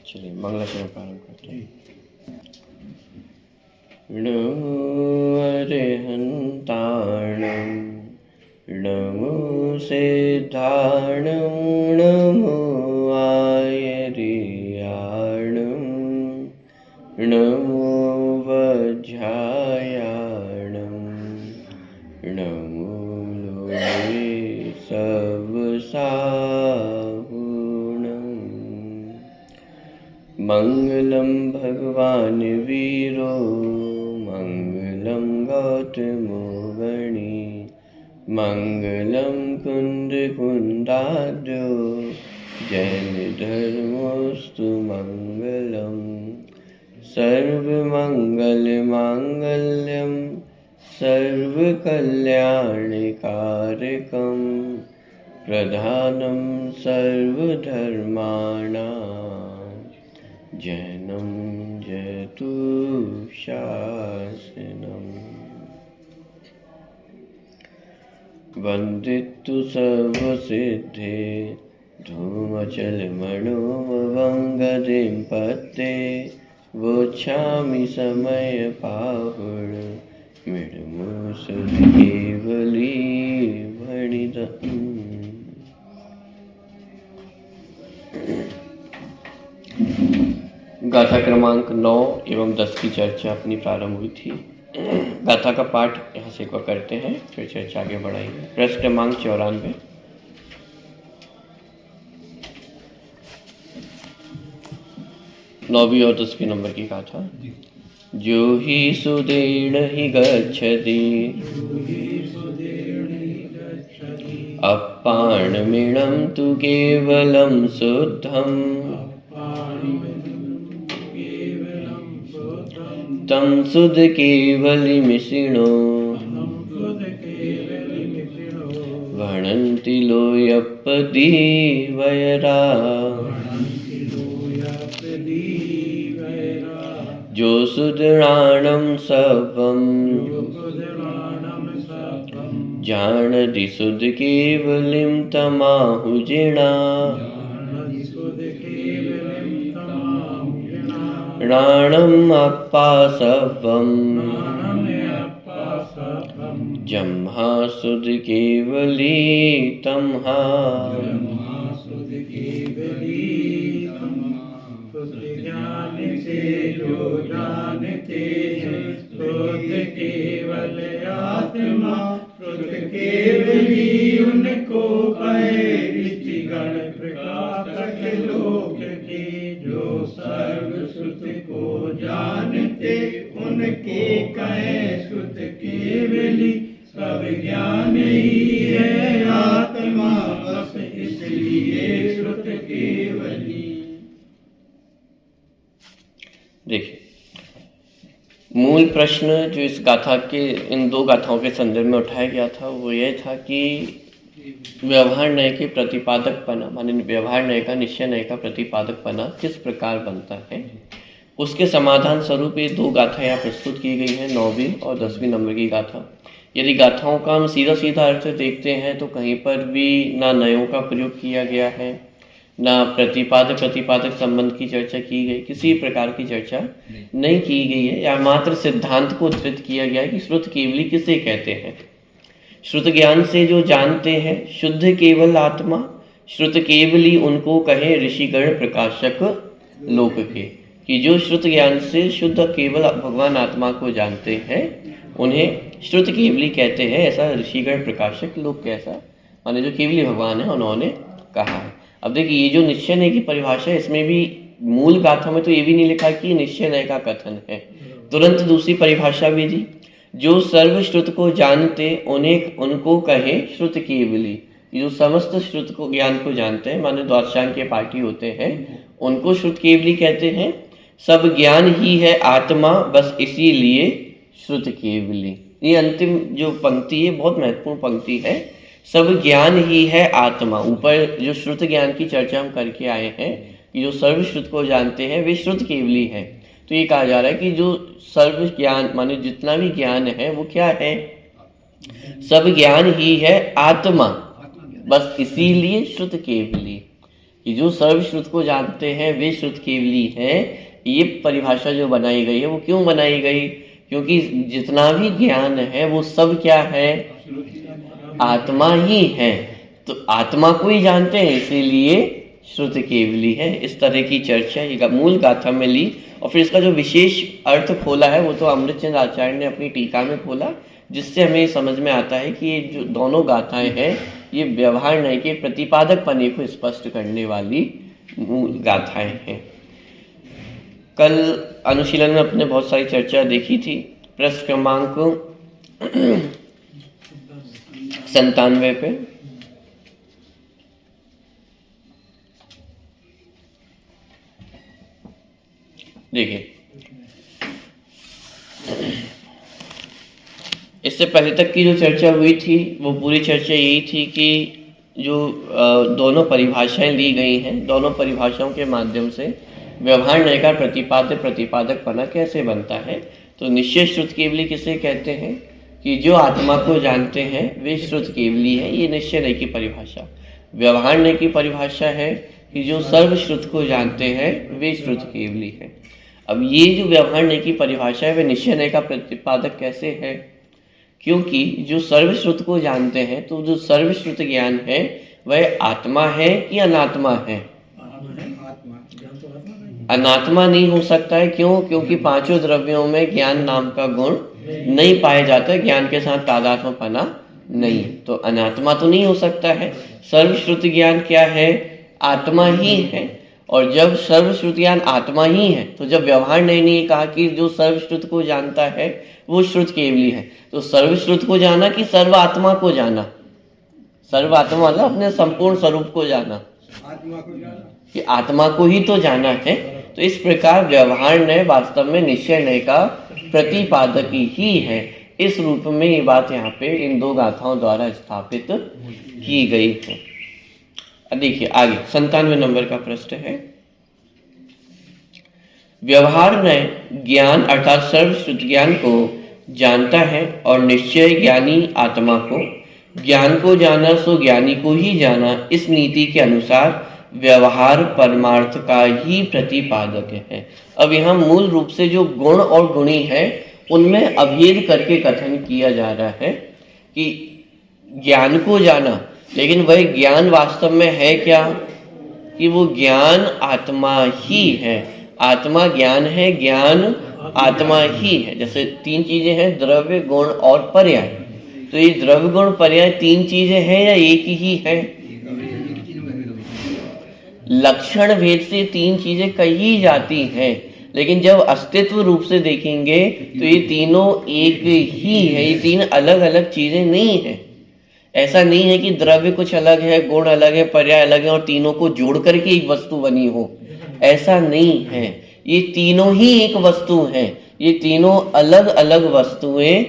चलिए मंगलाचरण प्रारंभ करते हैं। नमो अरिहन्ताणं नमो सिद्धाणं नमो आयर्याणं नमो वज्रायाणं नमो लोके सर्वसाहुणं। मंगलं भगवान् वीरो मंगलं गौतमो गणी मंगलं कुन्दकुन्दाद्यो जैनधर्मोऽस्तु मंगलम्। सर्वमङ्गलमाङ्गल्यं सर्वकल्याणकारकं प्रधानं सर्वधर्माणां जैनं जयतु शासनम्। वन्दितु सर्वसिद्धे धूमचलमणोमवङ्गदिं पत्ते वोच्छामि समयपाहुर् मृडमुसुकेवली भणितम्। गाथा क्रमांक 9 एवं 10 की चर्चा अपनी प्रारंभ हुई थी। गाथा का पाठ यहाँ से करते हैं, फिर चर्चा आगे बढ़ाएंगे। पृष्ठ क्रमांक 94। नौवीं और 10वीं नंबर की गाथा। जो ही सुदेण ही गच्छति अप्पाणमिणं तु केवलं शुद्धम् तं सुध केवलिमिषिणो वर्णन्ति लोयपदीवयरा। जो सुदृणानं सर्वं जानति सुध केवलिं तमाहुजिणा। राणम् अप्पा सर्वं जम्हा सुध केवली तमहा। जो जानते हैं शुद्ध केवल आत्मा शुद्ध केवली उनको कहे ऋषिगण प्रकाशक लोक के। जो सर्व शुद्ध को जानते उनके कहे शुद्ध केवली। सब ज्ञान ही है आत्मा बस इसलिए शुद्ध केवली। देखिए, मूल प्रश्न जो इस गाथा के इन दो गाथाओं के संदर्भ में उठाया गया था वो ये था कि व्यवहार न्याय के प्रतिपादकपना, माने व्यवहार न्याय का, निश्चय न्याय का प्रतिपादकपना किस प्रकार बनता है, उसके समाधान स्वरूप ये दो गाथा यहाँ प्रस्तुत की गई है, 9वीं और 10वीं नंबर की गाथा। यदि गाथाओं का हम सीधा सीधा अर्थ देखते हैं तो कहीं पर भी ना नयों का प्रयोग किया गया है, ना प्रतिपादक संबंध की चर्चा की गई, किसी प्रकार की चर्चा नहीं की गई है। या मात्र सिद्धांत को उद्धृत किया गया है कि श्रुत केवली किसे कहते हैं। श्रुत ज्ञान से जो जानते हैं शुद्ध केवल आत्मा, श्रुत केवली उनको कहे ऋषिगण प्रकाशक लोक के, कि जो श्रुत ज्ञान से शुद्ध केवल भगवान आत्मा को जानते हैं उन्हें श्रुत केवली कहते हैं। ऐसा ऋषिगण प्रकाशक लोक कैसा, माने जो केवली भगवान है उन्होंने कहा है। अब देखिए, ये जो निश्चय न्याय की परिभाषा है इसमें भी मूल गाथा में तो ये भी नहीं लिखा कि निश्चय न्याय का कथन है, तुरंत दूसरी परिभाषा भी दी। जो सर्व श्रुत को जानते उनको कहे श्रुत केवली। जो समस्त श्रुत को ज्ञान को जानते हैं, माने द्वादशांग के पाठी होते हैं, उनको श्रुत केवली कहते हैं। सब ज्ञान ही है आत्मा बस इसीलिए श्रुत केवली। ये अंतिम जो पंक्ति है बहुत महत्वपूर्ण पंक्ति है। सब ज्ञान ही है आत्मा। ऊपर जो श्रुत ज्ञान की चर्चा हम करके आए हैं कि जो सर्व श्रुत को जानते हैं वे श्रुत केवली है। तो ये कहा जा रहा है कि जो सर्व ज्ञान माने जितना भी ज्ञान है वो क्या है, सब ज्ञान ही है आत्मा, बस इसीलिए श्रुत केवली। कि जो सर्वश्रुत को जानते हैं वे श्रुत केवली हैं। ये परिभाषा जो बनाई गई है वो क्यों बनाई गई? क्योंकि जितना भी ज्ञान है वो सब क्या है? आत्मा ही है। तो आत्मा को ही जानते हैं, इसीलिए श्रुत केवली है। इस तरह की चर्चा ये मूल गाथा में ली और फिर इसका जो विशेष अर्थ खोला है वो तो अमृतचंद आचार्य ने अपनी टीका में खोला, जिससे हमें समझ में आता है कि ये जो दोनों गाथाएं हैं ये व्यवहार न्याय के प्रतिपादक पने को स्पष्ट करने वाली मूल गाथाएं हैं। कल अनुशीलन में अपने बहुत सारी चर्चा देखी थी। प्रश्न क्रमांक 97 पे देखिए, इससे पहले तक की जो चर्चा हुई थी वो पूरी चर्चा यही थी कि जो दोनों परिभाषाएं ली गई हैं, दोनों परिभाषाओं के माध्यम से व्यवहार न्याय का प्रतिपादक पना कैसे बनता है। तो निश्चय श्रुत केवली किसे कहते हैं? कि जो आत्मा को जानते हैं वे श्रुत केवली है। ये निश्चय न्याय की परिभाषा। व्यवहार न्याय की परिभाषा है कि जो सर्वश्रुत को जानते हैं वे श्रुत केवली है। अब ये जो व्यवहार न्याय की परिभाषा है वे निश्चय न्याय का प्रतिपादक कैसे है? क्योंकि जो सर्वश्रुत को जानते हैं तो जो सर्वश्रुत ज्ञान है वह आत्मा है कि अनात्मा है? अनात्मा नहीं हो सकता है। क्यों? क्योंकि पांचों द्रव्यों में ज्ञान नाम का गुण नहीं पाया जाता है, ज्ञान के साथ तादात्म्यपना नहीं है, तो अनात्मा तो नहीं हो सकता है। सर्वश्रुत ज्ञान क्या है? आत्मा ही है। और जब सर्वश्रुत ज्ञान आत्मा ही है तो जब व्यवहार न्याय ने कहा कि जो सर्वश्रुत को जानता है वो श्रुत केवली है, तो सर्वश्रुत को जाना कि सर्व आत्मा को जाना? सर्व आत्मा मतलब अपने संपूर्ण स्वरूप को जाना, आत्मा को जाना, कि आत्मा को ही तो जाना है। तो इस प्रकार व्यवहार न्याय वास्तव में निश्चय न्याय का प्रतिपादक ही है। इस रूप में ये बात यहाँ पे इन दो गाथाओं द्वारा स्थापित की गई है। देखिए आगे 97 नंबर का प्रश्न है। व्यवहार न्याय ज्ञान अर्थात सर्वश्रुत ज्ञान को जानता है और निश्चय ज्ञानी आत्मा को, ज्ञान को जाना सो ज्ञानी को ही जाना, इस नीति के अनुसार व्यवहार परमार्थ का ही प्रतिपादक है। अब यहाँ मूल रूप से जो गुण और गुणी है उनमें अभेद करके कथन किया जा रहा है कि ज्ञान को जाना, लेकिन वह ज्ञान वास्तव में है क्या? कि वो ज्ञान आत्मा ही है। आत्मा ज्ञान है, ज्ञान आत्मा ही है। जैसे तीन चीजें हैं, द्रव्य, गुण और पर्याय। तो ये द्रव्य, गुण, पर्याय तीन चीजें हैं या एक ही है? लक्षण भेद से तीन चीजें कही जाती हैं, लेकिन जब अस्तित्व रूप से देखेंगे तो ये तीनों एक ही है। ये तीन अलग अलग चीजें नहीं है। ऐसा नहीं है कि द्रव्य कुछ अलग है, गुण अलग है, पर्याय अलग है और तीनों को जोड़ करके एक वस्तु बनी हो, ऐसा नहीं है। ये तीनों ही एक वस्तु है, ये तीनों अलग अलग वस्तुएं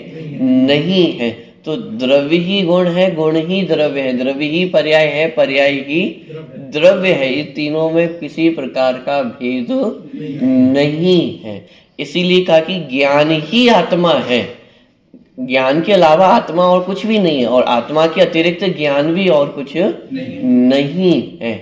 नहीं है। तो द्रव्य ही गुण है, गुण ही द्रव्य है, द्रव्य ही पर्याय है, पर्याय ही द्रव्य है। ये तीनों में किसी प्रकार का भेद नहीं है। इसीलिए कहा कि ज्ञान ही आत्मा है, ज्ञान के अलावा आत्मा और कुछ भी नहीं है, और आत्मा के अतिरिक्त ज्ञान भी और कुछ नहीं है।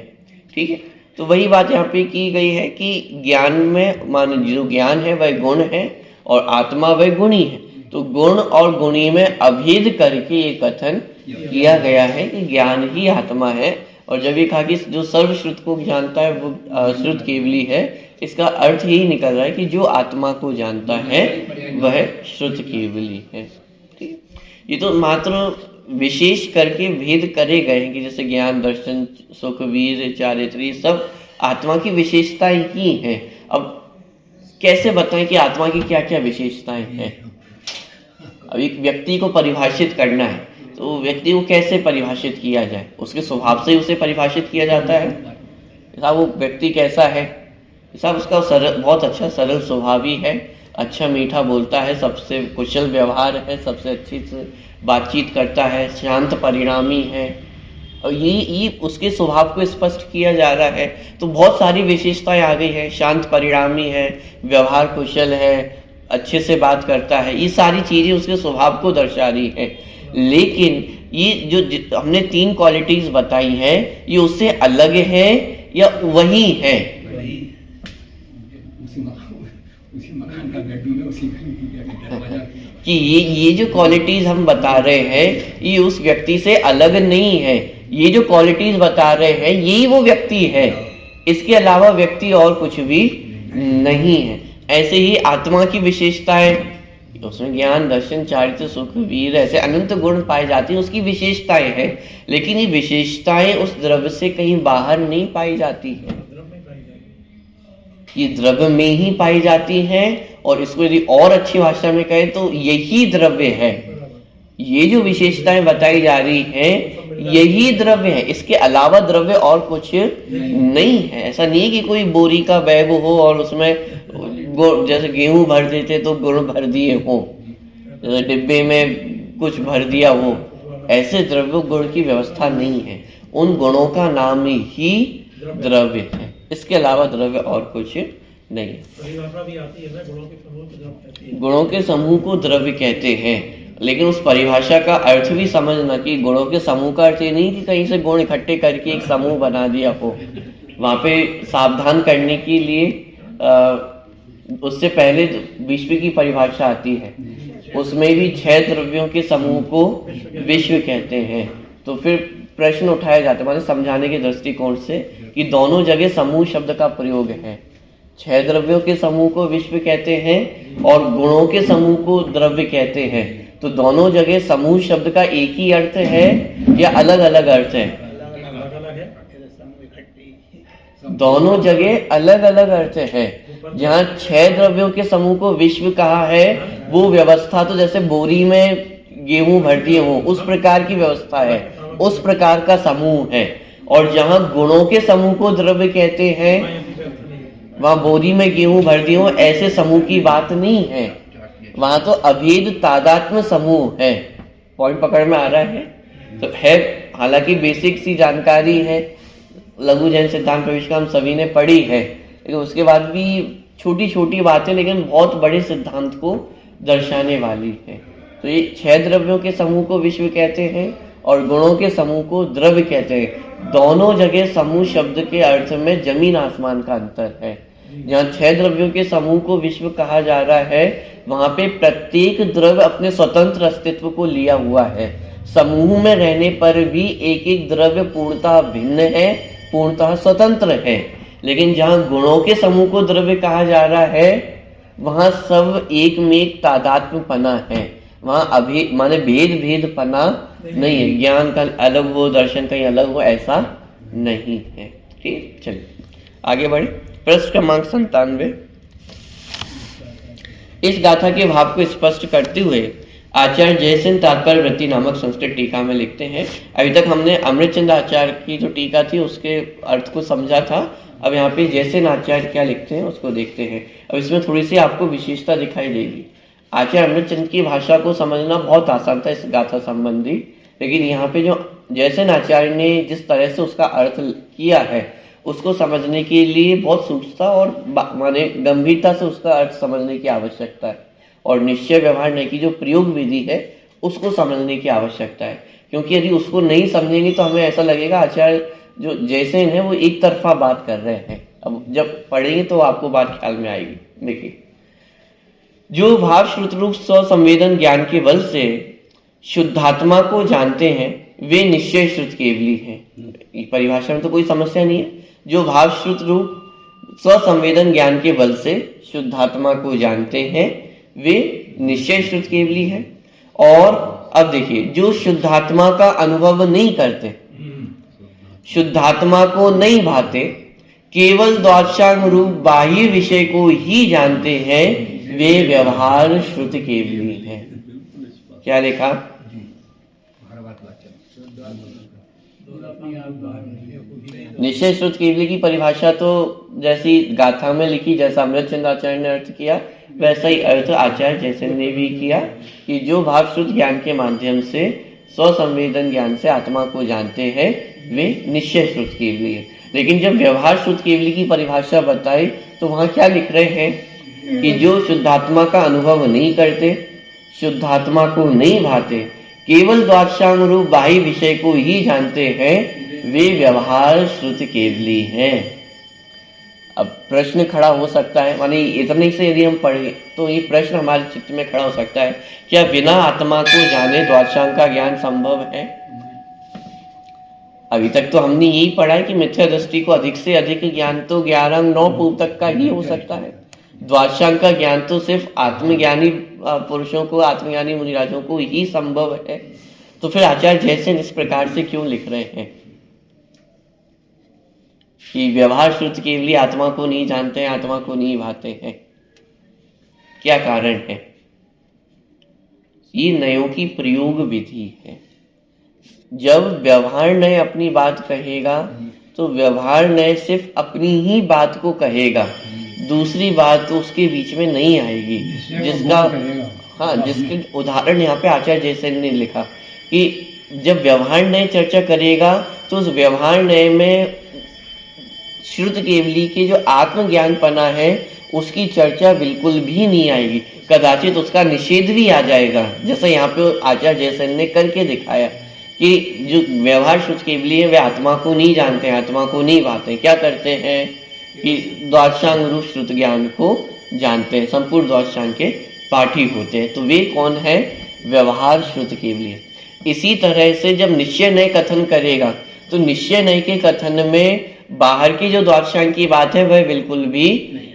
ठीक है, तो वही बात यहाँ पे की गई है कि ज्ञान में मान जो ज्ञान है वह गुण है और आत्मा वह गुणी है। तो गुण और गुणी में अभेद करके ये कथन किया गया है कि ज्ञान ही आत्मा है। और जब ये कहा कि जो सर्वश्रुत को जानता है वो श्रुत केवली है, इसका अर्थ यही निकल रहा है कि जो आत्मा को जानता है वह श्रुत केवली है। ठीक, ये तो मात्र विशेष करके भेद करे गए हैं कि जैसे ज्ञान, दर्शन, सुख, वीर, चारित्री सब आत्मा की विशेषताएं ही हैं। अब कैसे बताएं कि आत्मा की क्या क्या विशेषताएं हैं? अब एक व्यक्ति को परिभाषित करना है तो व्यक्ति को कैसे परिभाषित किया जाए? उसके स्वभाव से ही उसे परिभाषित किया जाता है। साहब वो व्यक्ति कैसा है? साहब उसका सरल, बहुत अच्छा सरल स्वभाव ही है, अच्छा मीठा बोलता है, सबसे कुशल व्यवहार है, सबसे अच्छी से बातचीत करता है, शांत परिणामी है। और ये उसके स्वभाव को स्पष्ट किया जा रहा है। तो बहुत सारी विशेषताएं आ गई है, शांत परिणामी है, व्यवहार कुशल है, अच्छे से बात करता है, ये सारी चीजें उसके स्वभाव को दर्शा रही है। लेकिन ये जो हमने तीन क्वालिटीज बताई हैं ये उससे अलग है या वही है? उसी मकान का बेडरूम है, उसी का कि ये जो क्वालिटीज हम बता रहे हैं ये उस व्यक्ति से अलग नहीं है। ये जो क्वालिटीज बता रहे हैं यही वो व्यक्ति है, इसके अलावा व्यक्ति और कुछ भी नहीं है। ऐसे ही आत्मा की विशेषताएं, उसमें ज्ञान, दर्शन, चारित्र, सुख, वीर, ऐसे अनंत गुण पाए जाते हैं, उसकी विशेषताएं हैं। लेकिन ये विशेषताएं उस द्रव्य से कहीं बाहर नहीं पाई जाती है, ये द्रव्य में ही पाई जाती हैं। और इसको यदि और अच्छी भाषा में कहें तो यही द्रव्य है। ये जो विशेषताएं बताई जा रही हैं यही द्रव्य है, इसके अलावा द्रव्य और कुछ नहीं है। ऐसा नहीं है कि कोई बोरी का बैग हो और उसमें जैसे गेहूं भर देते तो गुण भर दिए हो, जैसे डिब्बे में कुछ भर दिया हो, ऐसे द्रव्य गुण की व्यवस्था नहीं है। उन गुणों का नाम ही द्रव्य है, इसके अलावा द्रव्य और कुछ नहीं। गुणों के समूह को द्रव्य कहते हैं, लेकिन उस परिभाषा का अर्थ भी समझना कि गुणों के समूह का अर्थ ये नहीं कि कहीं से गुण इकट्ठे करके एक समूह बना दिया हो। वहां पे सावधान करने के लिए उससे पहले विश्व की परिभाषा आती है, उसमें भी 6 द्रव्यों के समूह को विश्व कहते हैं। तो फिर प्रश्न उठाया जाता है माने समझाने के दृष्टिकोण से कि दोनों जगह समूह शब्द का प्रयोग है। 6 द्रव्यों के समूह को विश्व कहते हैं और गुणों के समूह को द्रव्य कहते हैं। तो दोनों जगह समूह शब्द का एक ही अर्थ है या अलग अलग अर्थ है? दोनों जगह अलग अलग अर्थ है। जहाँ 6 द्रव्यों के समूह को विश्व कहा है वो व्यवस्था तो जैसे बोरी में गेहूं भर दिए हो उस प्रकार की व्यवस्था है, उस प्रकार का समूह है। और जहाँ गुणों के समूह को द्रव्य कहते हैं वहां बोरी में गेहूं भर दिए हो ऐसे समूह की बात नहीं है, वहां तो अभेद तादात्म्य समूह है। पॉइंट पकड़ में आ रहा है? तो है, हालांकि बेसिक सी जानकारी है, लघु जैन सिद्धांत प्रविष्का हम सभी ने पढ़ी है, लेकिन उसके बाद भी छोटी छोटी बातें लेकिन बहुत बड़े सिद्धांत को दर्शाने वाली है। तो ये 6 द्रव्यों के समूह को विश्व कहते हैं और गुणों के समूह को द्रव्य कहते हैं। दोनों जगह समूह शब्द के अर्थ में जमीन आसमान का अंतर है। जहाँ 6 द्रव्यों के समूह को विश्व कहा जा रहा है वहां पे प्रत्येक द्रव्य अपने स्वतंत्र अस्तित्व को लिया हुआ है। समूह में रहने पर भी एक एक द्रव्य पूर्णतः भिन्न है, पूर्णतः स्वतंत्र है। लेकिन जहाँ गुणों के समूह को द्रव्य कहा जा रहा है वहां सब एक में एक तादात्म्य पना है, वहां अभी माने भेद भेद पना नहीं है। ज्ञान का अलग हो, दर्शन कहीं अलग हो, ऐसा नहीं है। ठीक, चलिए आगे बढ़े। प्रश्न क्रमांक 97। इस गाथा के भाव को स्पष्ट करते हुए आचार्य जयसेन तात्पर्य वृत्ति नामक संस्कृत टीका में लिखते हैं। अभी तक हमने अमृतचंद आचार्य की जो टीका थी उसके अर्थ को समझा था। अब यहाँ पे जयसेन आचार्य क्या लिखते हैं उसको देखते हैं। अब इसमें थोड़ी सी आपको विशेषता दिखाई देगी। आचार्य अमृतचंद की भाषा को समझना बहुत आसान था इस गाथा संबंधी, लेकिन यहाँ पे जो जयसेन आचार्य ने जिस तरह से उसका अर्थ किया है उसको समझने के लिए बहुत सूक्ष्मता और माने गंभीरता से उसका अर्थ समझने की आवश्यकता है। और निश्चय व्यवहार नहीं की जो प्रयोग विधि है उसको समझने की आवश्यकता है, क्योंकि यदि उसको नहीं समझेंगे तो हमें ऐसा लगेगा आचार्य जो जयसेन है वो एक तरफा बात कर रहे हैं। अब जब पढ़ेंगे तो आपको बात ख्याल में आएगी। देखिए, जो भाव श्रुत रूप स्वसंवेदन ज्ञान के बल से शुद्धात्मा को जानते हैं वे निश्चय श्रुत केवली हैं। परिभाषा में तो कोई समस्या नहीं है। जो भाव श्रुत रूप स्वसंवेदन ज्ञान के बल से शुद्धात्मा को जानते हैं वे निश्चय श्रुत केवली हैं। और अब देखिए, जो शुद्धात्मा का अनुभव नहीं करते, शुद्धात्मा को नहीं भाते, केवल द्वादशांग रूप बाह्य विषय को ही जानते हैं वे व्यवहार श्रुत केवली हैं। क्या लिखा? निश्चय श्रुत केवली की परिभाषा तो जैसी गाथा में लिखी, जैसा अमृतचंद आचार्य ने अर्थ किया वैसा ही अर्थ आचार्य जयसेन ने भी किया कि जो भाव श्रुत ज्ञान के माध्यम से स्वसंवेदन ज्ञान से आत्मा को जानते हैं वे निश्चय श्रुत केवली है। लेकिन जब व्यवहार श्रुत केवली की परिभाषा बताई तो वहां क्या लिख रहे हैं कि जो शुद्धात्मा का अनुभव नहीं करते, शुद्धात्मा को नहीं भाते, केवल द्वादशांग रूप बाह्य विषय को ही जानते हैं वे व्यवहार श्रुत केवली हैं। अब प्रश्न खड़ा हो सकता है, माने इतने से यदि हम पढ़े तो ये प्रश्न हमारे चित्त में खड़ा हो सकता है, क्या बिना आत्मा को जाने द्वादशांग का ज्ञान संभव है? अभी तक तो हमने यही पढ़ा है कि मिथ्या दृष्टि को अधिक से अधिक ज्ञान तो 11 9 पूर्व तक का ही हो सकता है। द्वादशांग का ज्ञान तो सिर्फ आत्मज्ञानी पुरुषों को, आत्मज्ञानी मुनिराजों को ही संभव है। तो फिर आचार्य जयसेन इस प्रकार से क्यों लिख रहे हैं कि व्यवहार श्रुत केवली आत्मा को नहीं जानते हैं, आत्मा को नहीं भाते हैं? क्या कारण है? ये नयों की प्रयोग विधि है। जब व्यवहार नय अपनी बात कहेगा तो व्यवहार नय सिर्फ अपनी ही बात को कहेगा, दूसरी बात तो उसके बीच में नहीं आएगी। जिसके उदाहरण यहाँ पे आचार्य जयसेन ने लिखा कि जब व्यवहार नय चर्चा करेगा तो उस व्यवहार नय में श्रुत केवली के जो आत्मज्ञानपना है उसकी चर्चा बिल्कुल भी नहीं आएगी, कदाचित उसका निषेध भी आ जाएगा। जैसे यहाँ पे आचार्य जयसेन ने करके दिखाया कि जो व्यवहार श्रुत केवली है वे आत्मा को नहीं जानते हैं, आत्मा को नहीं भाते। क्या करते हैं कि द्वादशांग रूप श्रुत ज्ञान को जानते हैं, संपूर्ण द्वादशांग के पाठी होते हैं। तो वे कौन है? व्यवहार श्रुत केवली। इसी तरह से जब निश्चय नय कथन करेगा तो निश्चय नय के कथन में बाहर की जो द्वादशांग की बात है वह बिल्कुल भी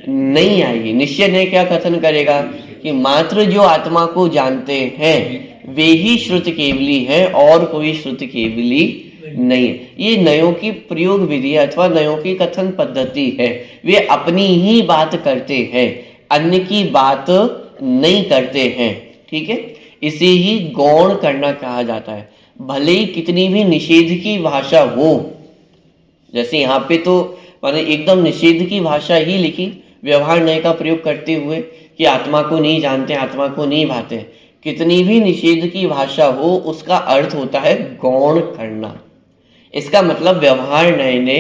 नहीं आएगी। निश्चय नय क्या कथन करेगा कि मात्र जो आत्मा को जानते हैं वे ही श्रुत केवली है और कोई श्रुत केवली नहीं है। ये नयों की प्रयोग विधि अथवा नयों की कथन पद्धति है। वे अपनी ही बात करते हैं, अन्य की बात नहीं करते हैं। ठीक है, इसे ही गौण करना कहा जाता है। भले ही कितनी भी निषेध की भाषा हो, जैसे यहाँ पे तो माने एकदम निषेध की भाषा ही लिखी व्यवहार नय का प्रयोग करते हुए कि आत्मा को नहीं जानते, आत्मा को नहीं भाते। कितनी भी निषेध की भाषा हो उसका अर्थ होता है गौण करना। इसका मतलब व्यवहार नय ने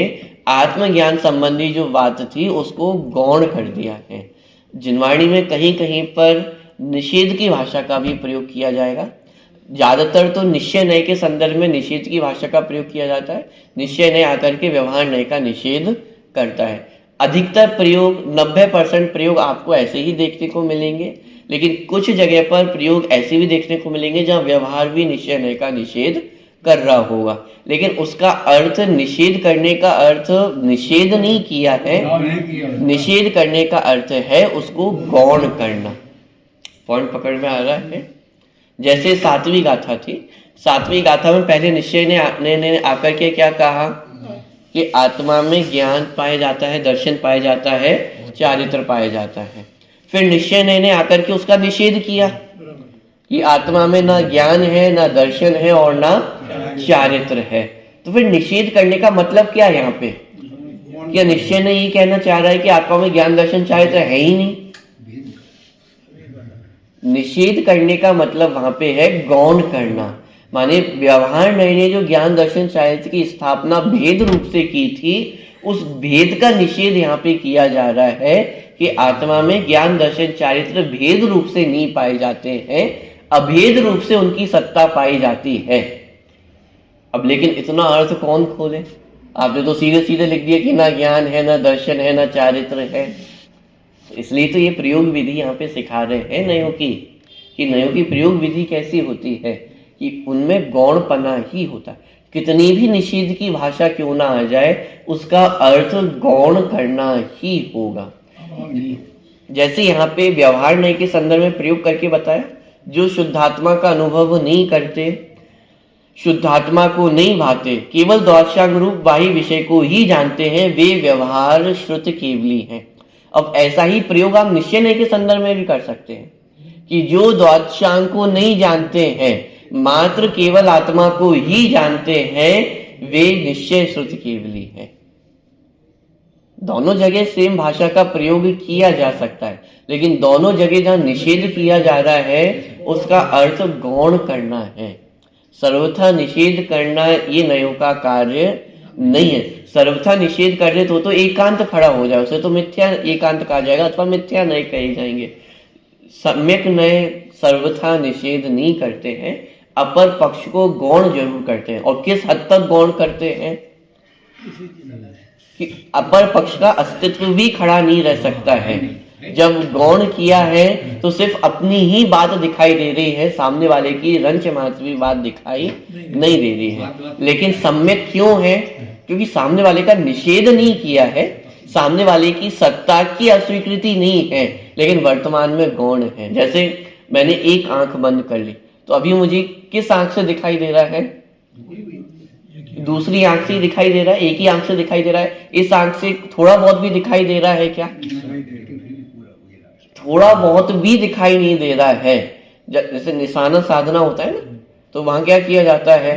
आत्मज्ञान संबंधी जो बात थी उसको गौण कर दिया है। जिनवाणी में कहीं कहीं पर निषेध की भाषा का भी प्रयोग किया जाएगा। ज्यादातर तो निश्चय नय के संदर्भ में निषेध की भाषा का प्रयोग किया जाता है। निश्चय नय आकर के व्यवहार नय का निषेध करता है। अधिकतर प्रयोग 90% प्रयोग आपको ऐसे ही देखने को मिलेंगे, लेकिन कुछ जगह पर प्रयोग ऐसे भी देखने को मिलेंगे जहां व्यवहार भी निश्चय नय का निषेध कर रहा होगा, लेकिन उसका अर्थ निषेध करने का अर्थ निषेध नहीं किया है। निषेध करने का अर्थ है उसको गौण करना। पॉइंट पकड़ में आ रहा है? जैसे 7वीं गाथा थी, 7वीं गाथा में पहले निश्चय ने आकर के क्या कहा कि आत्मा में ज्ञान पाया जाता है, दर्शन पाया जाता है, चारित्र पाया जाता है। फिर निश्चय ने आकर के उसका निषेध किया कि आत्मा में ना ज्ञान है, ना दर्शन है और ना चारित्र है। तो फिर निषेध करने का मतलब क्या है यहाँ पे? क्या निश्चय ने ये कहना चाह रहा है कि आत्मा में ज्ञान दर्शन चारित्र है ही नहीं? निषेध करने का मतलब वहां पे है गौण करना। माने व्यवहार नय ने जो ज्ञान दर्शन चारित्र की स्थापना भेद रूप से की थी, उस भेद का निषेध यहाँ पे किया जा रहा है कि आत्मा में ज्ञान दर्शन चारित्र भेद रूप से नहीं पाए जाते हैं, अभेद रूप से उनकी सत्ता पाई जाती है। अब लेकिन इतना अर्थ कौन खोले? आपने तो सीधे सीधे लिख दिया कि ना ज्ञान है, ना दर्शन है, ना चारित्र है। इसलिए तो ये प्रयोग विधि यहाँ पे सिखा रहे हैं नयों की, कि नयों की प्रयोग विधि कैसी होती है कि उनमें गौणपना ही होता है। कितनी भी निषेध की भाषा क्यों ना आ जाए, उसका अर्थ गौण करना ही होगा। जैसे यहाँ पे व्यवहार नय के संदर्भ में प्रयोग करके बताया, जो शुद्धात्मा का अनुभव नहीं करते, शुद्धात्मा को नहीं भाते, केवल द्वादशांग रूप बाह्य विषय को ही जानते हैं, वे व्यवहार श्रुत केवली हैं। अब ऐसा ही प्रयोग आप निश्चय नय के संदर्भ में भी कर सकते हैं कि जो द्वादशांग को नहीं जानते हैं, मात्र केवल आत्मा को ही जानते हैं, वे निश्चय श्रुत केवली हैं। दोनों जगह सेम भाषा का प्रयोग किया जा सकता है, लेकिन दोनों जगह जहां निषेध किया जा रहा है उसका अर्थ गौण करना है। सर्वथा निषेध करना ये नयों का कार्य नहीं है। सर्वथा निषेध करने तो एकांत खड़ा हो जाए, उसे तो मिथ्या एकांत कहा जाएगा अथवा मिथ्या नय कहे जाएंगे। सम्यक नय सर्वथा निषेध नहीं करते हैं, अपर पक्ष को गौण जरूर करते हैं। और किस हद तक गौण करते हैं? कि अपर पक्ष का अस्तित्व भी खड़ा नहीं रह सकता है। जब गौण किया है तो सिर्फ अपनी ही बात दिखाई दे रही है, सामने वाले की रंच मात्र भी बात दिखाई नहीं दे रही है। लेकिन सम्यक क्यों है? क्योंकि सामने वाले का निषेध नहीं किया है, सामने वाले की सत्ता की अस्वीकृति नहीं है, लेकिन वर्तमान में गौण है। जैसे मैंने एक आंख बंद कर ली तो अभी मुझे किस आंख से दिखाई दे रहा है? दूसरी आंख से दिखाई दे रहा है, एक ही आंख से दिखाई दे रहा है। इस आंख से थोड़ा बहुत भी दिखाई दे रहा है क्या? थोड़ा बहुत भी दिखाई नहीं दे रहा है। जैसे निशाना साधना होता है ना, तो वहां क्या किया जाता है?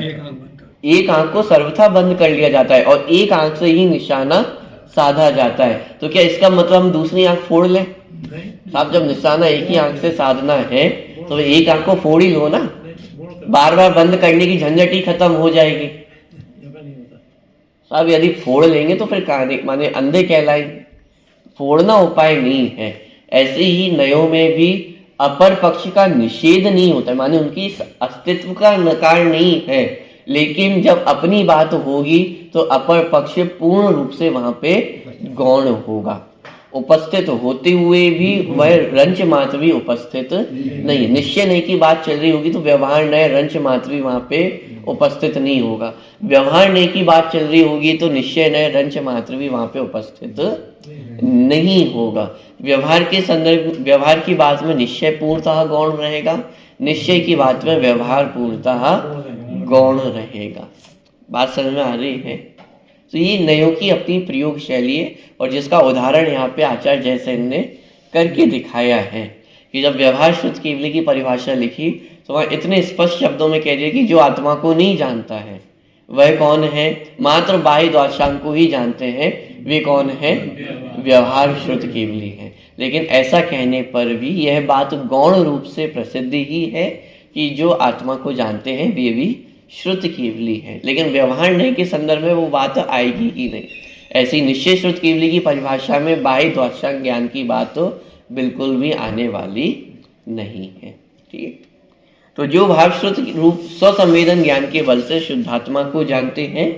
एक आंख को सर्वथा बंद कर लिया जाता है और एक आंख से ही निशाना साधा जाता है। तो क्या इसका मतलब हम दूसरी आंख फोड़ लें? साहब, जब निशाना एक ही आंख से साधना है तो एक आंख को फोड़ ही लो ना, बार बार बंद करने की झंझट ही खत्म हो जाएगी। साहब, यदि फोड़ लेंगे तो फिर कहानी माने अंधे कहलाएंगे। फोड़ना उपाय नहीं है। ऐसे ही नयों में भी अपर पक्ष का निषेध नहीं होता है, माने उनकी अस्तित्व का नकार नहीं है, लेकिन जब अपनी बात होगी तो अपर पक्ष पूर्ण रूप से वहां पे गौण होगा। उपस्थित होते हुए भी वह रंच मात्र भी उपस्थित नहीं। निश्चय नहीं की बात चल रही होगी तो व्यवहार नय रंच मात्र भी वहां पे उपस्थित नहीं होगा। व्यवहार नय की बात चल रही होगी तो निश्चय नय रंच मात्र भी वहां पे उपस्थित नहीं होगा। व्यवहार के संदर्भ, व्यवहार की बात में निश्चय पूर्णतः गौण रहेगा, निश्चय की बात में व्यवहार पूर्णतः गौण रहेगा। बात समझ में आ रही है? तो ये नयों की अपनी प्रयोग शैली है और जिसका उदाहरण यहाँ पे आचार्य जयसेन ने करके दिखाया है कि जब व्यवहार शुद्ध केवली की परिभाषा लिखी तो वह इतने स्पष्ट शब्दों में कह दिया कि जो आत्मा को नहीं जानता है वह कौन है? मात्र बाह्य द्वादशांग को ही जानते हैं, वे कौन है? व्यवहार शुद्ध केवली है। लेकिन ऐसा कहने पर भी यह बात गौण रूप से प्रसिद्ध ही है कि जो आत्मा को जानते हैं वे भी श्रुत केवली है, लेकिन व्यवहार नहीं के संदर्भ में वो बात आएगी ही नहीं। ऐसी निश्चय श्रुत केवली की परिभाषा में बाह्य द्वादशांग ज्ञान की बात तो बिल्कुल भी आने वाली नहीं है। ठीक है, तो जो भाव श्रुत रूप स्वसंवेदन ज्ञान के बल से शुद्धात्मा को जानते हैं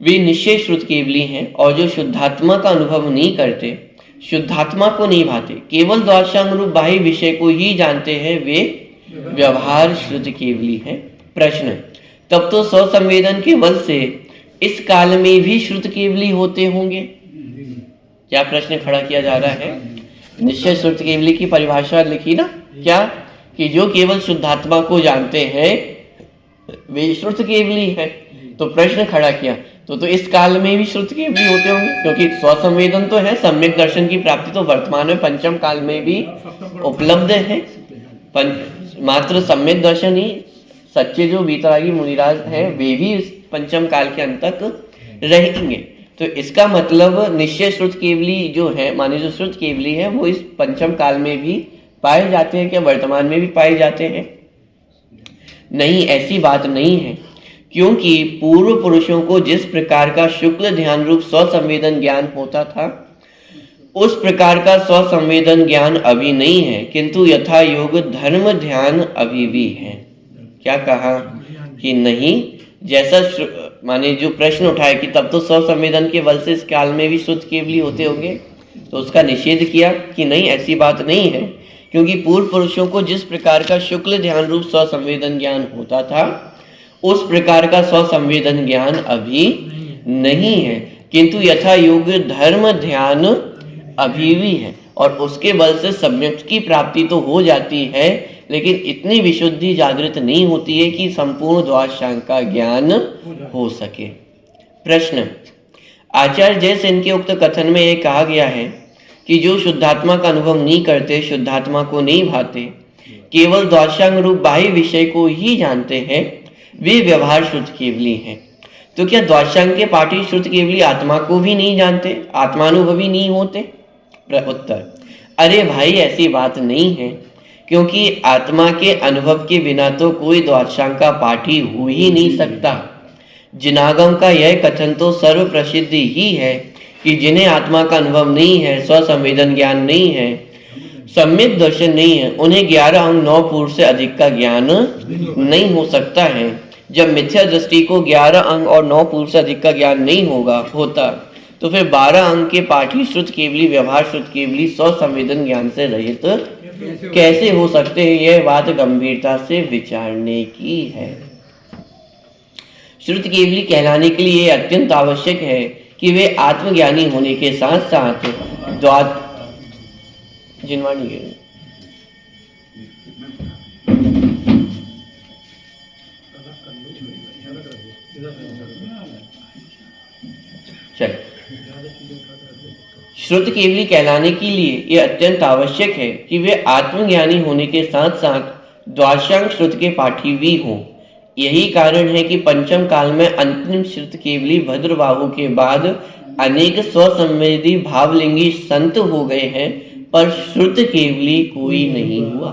वे निश्चय श्रुत केवली हैं, और जो शुद्धात्मा का अनुभव नहीं करते, शुद्धात्मा को नहीं भाते, केवल द्वादशांग रूप बाह्य विषय को ही जानते हैं, वे व्यवहार श्रुत केवली है। प्रश्न, तब तो स्वसंवेदन के बल से इस काल में भी श्रुत केवली होते होंगे? क्या प्रश्न खड़ा किया जा रहा है? निश्चय श्रुत केवली की परिभाषा लिखी ना, क्या कि जो केवल शुद्धात्मा को जानते हैं वे श्रुत केवली है। तो प्रश्न खड़ा किया तो इस काल में भी श्रुत केवली होते होंगे, क्योंकि स्वसंवेदन तो है, सम्यक दर्शन की प्राप्ति तो वर्तमान में पंचम काल में भी उपलब्ध है। मात्र सम्यक दर्शन ही सच्चे जो बीतरागी मुनिराज हैं वे भी इस पंचम काल के अंत तक रहेंगे। तो इसका मतलब निश्चय श्रुत केवली जो है, माने जो श्रुत केवली है वो इस पंचम काल में भी पाए जाते हैं क्या? वर्तमान में भी पाए जाते हैं? नहीं, ऐसी बात नहीं है, क्योंकि पूर्व पुरुषों को जिस प्रकार का शुक्ल ध्यान रूप स्वसंवेदन ज्ञान होता था उस प्रकार का स्वसंवेदन ज्ञान अभी नहीं है, किंतु यथा योग धर्म ध्यान अभी भी है। क्या कहा कि नहीं, जैसा माने जो प्रश्न उठाया कि तब तो स्वसंवेदन के बल से इस काल में भी शुद्ध केवली होते होंगे, तो उसका निषेध किया कि नहीं, ऐसी बात नहीं है, क्योंकि पूर्व पुरुषों को जिस प्रकार का शुक्ल ध्यान रूप स्वसंवेदन ज्ञान होता था उस प्रकार का स्वसंवेदन ज्ञान अभी नहीं है, किंतु यथा योग धर्म ध्यान अभी भी है, और उसके बल से सम्यक की प्राप्ति तो हो जाती है, लेकिन इतनी विशुद्धि जागृत नहीं होती है कि संपूर्ण द्वादशांग का ज्ञान हो सके। प्रश्न, आचार्य जयसेन के उक्त कथन में यह कहा गया है कि जो शुद्धात्मा का अनुभव नहीं करते, शुद्धात्मा को नहीं भाते, केवल द्वादशांग रूप बाह्य विषय को ही जानते हैं, वे व्यवहार शुद्ध केवली हैं। तो क्या द्वादशांग के पाठी शुद्ध केवली आत्मा को भी नहीं जानते, आत्मानुभवी नहीं होते? उत्तर, अरे भाई, ऐसी बात नहीं है, क्योंकि आत्मा के अनुभव के बिना तो कोई द्वादशांग का पाठी हो ही नहीं सकता। जिनागम का यह कथन तो सर्व प्रसिद्ध ही है कि जिन्हें आत्मा का अनुभव नहीं है, स्वसंवेदन ज्ञान नहीं है, सम्यक दर्शन नहीं है, उन्हें 11 अंग 9 पूर्व से अधिक का ज्ञान नहीं हो सकता है। जब मिथ्या दृष्टि को 11 अंग और 9 पूर्व से अधिक का ज्ञान नहीं होता तो फिर 12 अंग के पाठी श्रुत केवली व्यवहार श्रुत केवली स्वसंवेदन ज्ञान से रहित कैसे हो सकते हैं? यह बात गंभीरता से विचारने की है। श्रुत केवली कहलाने के लिए यह अत्यंत आवश्यक है कि वे आत्मज्ञानी होने के साथ साथ जिनवाणी चल श्रुत केवली कहलाने के लिए यह अत्यंत आवश्यक है कि वे आत्मज्ञानी होने के साथ साथ द्वादशांग श्रुत के पाठी भी हों। यही कारण है कि पंचम काल में अंतिम श्रुत केवली भद्रबाहु के बाद अनेक स्वसंवेदी भावलिंगी संत हो गए हैं, पर श्रुत केवली कोई नहीं हुआ।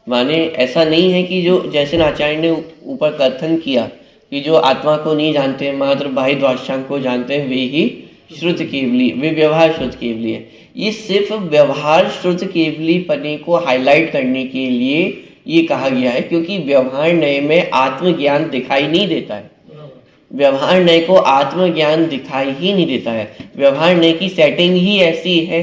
माने ऐसा नहीं है कि जो जैसे आचार्य ने ऊपर कथन किया कि जो आत्मा को नहीं जानते मात्र बाह्य द्वादशांग को जानते हैं वे ही श्रुत केवली, वे व्यवहार श्रुत केवली है। ये सिर्फ व्यवहार श्रुत केवली पने को हाईलाइट करने के लिए ये कहा गया है, क्योंकि व्यवहार नय में आत्मज्ञान दिखाई नहीं देता है। व्यवहार नय को आत्मज्ञान दिखाई ही नहीं देता है। व्यवहार नय की सेटिंग ही ऐसी है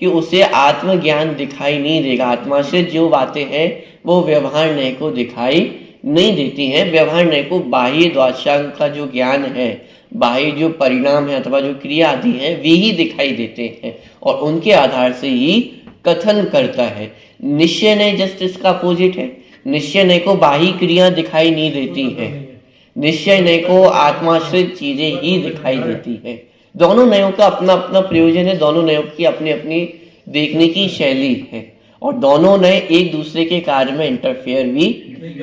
कि उसे आत्मज्ञान दिखाई नहीं देगा। आत्मा से जो बातें हैं वो व्यवहार नय को दिखाई नहीं देती हैं। व्यवहार नय को बाह्य द्वादशांग का जो ज्ञान है, बाह्य जो परिणाम है अथवा जो क्रिया आदि है वे ही दिखाई देते हैं और उनके आधार से ही कथन करता है। निश्चय नय जस्ट इसका अपोजिट है। निश्चय नय को बाह्य क्रिया दिखाई नहीं देती है, निश्चय नय को आत्माश्रित चीजें ही दिखाई देती है। दोनों नयों का अपना अपना प्रयोजन है, दोनों नयों की अपनी अपनी देखने की शैली है और दोनों नए एक दूसरे के कार्य में इंटरफेयर भी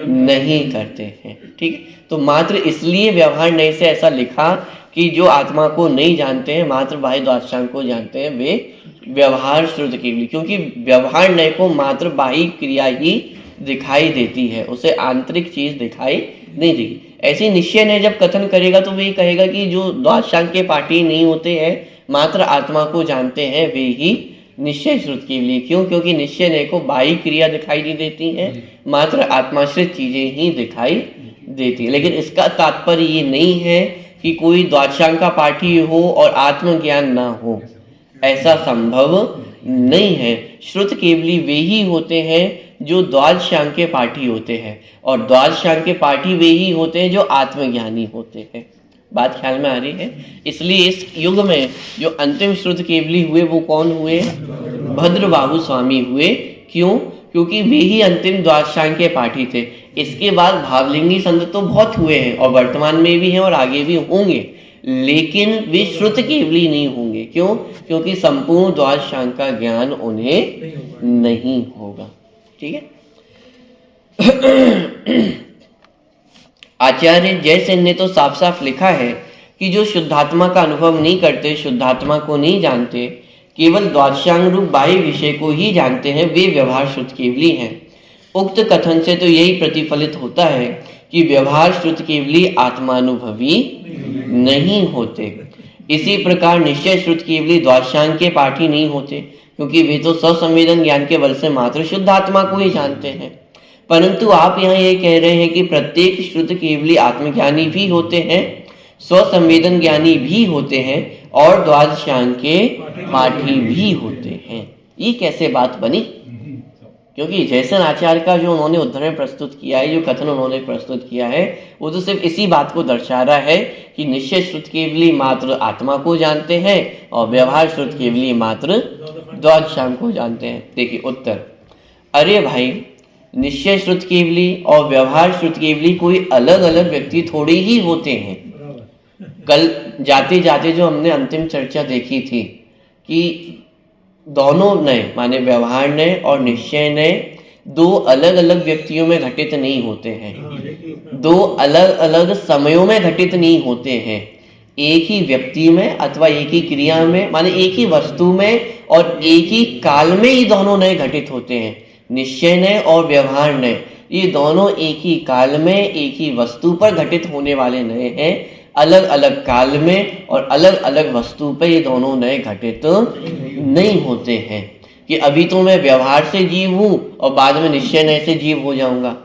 नहीं करते हैं। ठीक है, तो मात्र इसलिए व्यवहार नय से ऐसा लिखा कि जो आत्मा को नहीं जानते हैं मात्र बाह्य द्वादशांग को जानते हैं वे व्यवहार श्रुत केवली, क्योंकि व्यवहार नय को मात्र बाह्य क्रिया ही दिखाई देती है, उसे आंतरिक चीज दिखाई नहीं देगी। ऐसे निश्चय नय जब कथन करेगा तो वे कहेगा कि जो द्वादशांग के पाठी नहीं होते हैं मात्र आत्मा को जानते हैं वे ही निश्चय श्रुत केवली। क्यों? क्योंकि निश्चय नय को बाह्य क्रिया दिखाई नहीं देती है, मात्र आत्माश्रित चीजें ही दिखाई देती है। लेकिन इसका तात्पर्य ये नहीं है कि कोई द्वादशांग का पाठी हो और आत्मज्ञान ना हो, ऐसा संभव नहीं है। श्रुत केवली वे ही होते हैं जो द्वादशांग के पाठी होते हैं और द्वादशांग के पाठी वे ही होते हैं जो आत्मज्ञानी होते हैं। बात ख्याल में आ रही है? इसलिए इस युग में जो अंतिम श्रुत केवली हुए वो कौन हुए? भद्रबाहु स्वामी हुए। क्यों? क्योंकि वे ही अंतिम द्वादशांग के पाठी थे। इसके बाद भावलिंगी संत तो बहुत हुए हैं और वर्तमान में भी हैं और आगे भी होंगे, लेकिन वे श्रुत केवली नहीं होंगे। क्यों? क्योंकि संपूर्ण द्वादशांग का ज्ञान उन्हें नहीं होगा। ठीक है। आचार्य जयसेन ने तो साफ साफ लिखा है कि जो शुद्धात्मा का अनुभव नहीं करते, शुद्धात्मा को नहीं जानते, केवल द्वादशांग रूप बाह्य विषय को ही जानते हैं, वे व्यवहार श्रुत केवली हैं। उक्त कथन से तो यही प्रतिफलित होता है कि व्यवहार श्रुत केवली आत्मानुभवी नहीं होते। इसी प्रकार निश्चय श्रुत केवली द्वादशांग के पाठी नहीं होते, क्योंकि वे तो स्वसंवेदन ज्ञान के बल से मात्र शुद्ध आत्मा को ही जानते हैं। परंतु आप यहाँ ये कह रहे हैं कि प्रत्येक श्रुत केवली आत्मज्ञानी भी होते हैं, स्वसंवेदन ज्ञानी भी होते हैं और द्वादशांग के पाठी भी होते हैं। ये कैसे बात बनी? क्योंकि जयसेन आचार्य का जो उन्होंने उद्धरण प्रस्तुत किया है, जो कथन उन्होंने प्रस्तुत किया है, वो तो सिर्फ इसी बात को दर्शा रहा है कि निश्चय श्रुत केवली मात्र आत्मा को जानते हैं और व्यवहार श्रुत केवली मात्र द्वादशांग को जानते हैं। देखिए उत्तर, अरे भाई निश्चय श्रुत केवली और व्यवहार श्रुत केवली कोई अलग अलग व्यक्ति थोड़े ही होते हैं। कल जाते जाते जो हमने अंतिम चर्चा देखी थी कि दोनों नय माने व्यवहार नय और निश्चय नय दो अलग अलग व्यक्तियों में घटित नहीं होते हैं, दो अलग अलग समयों में घटित नहीं होते हैं। एक ही व्यक्ति में अथवा एक ही क्रिया में माने एक ही वस्तु में और एक ही काल में ये दोनों नय घटित होते हैं। निश्चय नय और व्यवहार नय ये दोनों एक ही काल में एक ही वस्तु पर घटित होने वाले नय हैं। अलग अलग काल में और अलग अलग वस्तु पर ये दोनों नय घटित नहीं होते हैं कि अभी तो मैं व्यवहार से जीव हूं और बाद में निश्चय नय से जीव हो जाऊंगा।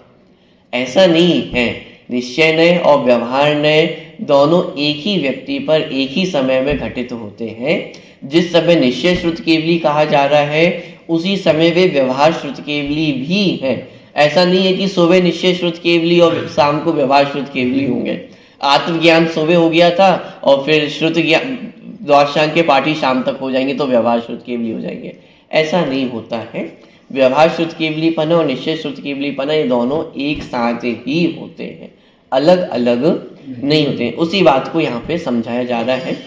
ऐसा नहीं है। निश्चय नय और व्यवहार नय दोनों एक ही व्यक्ति पर एक ही समय में घटित होते हैं। जिस समय निश्चय श्रुत केवली कहा जा रहा है उसी समय वे व्यवहार श्रुत केवली भी है। ऐसा नहीं है कि सुबह निश्चय श्रुत केवली और शाम को व्यवहार श्रुत केवली होंगे। आत्मज्ञान सुबह हो गया था और फिर श्रुत ज्ञान द्वादशांग के पाठी शाम तक हो जाएंगे तो व्यवहार श्रुत केवली हो जाएंगे। ऐसा नहीं होता है। व्यवहार श्रुत केवलीपना और निश्चय श्रुत केवलीपना ये दोनों एक साथ ही होते हैं, अलग अलग नहीं होते हैं। उसी बात को यहाँ पे समझाया जा रहा है।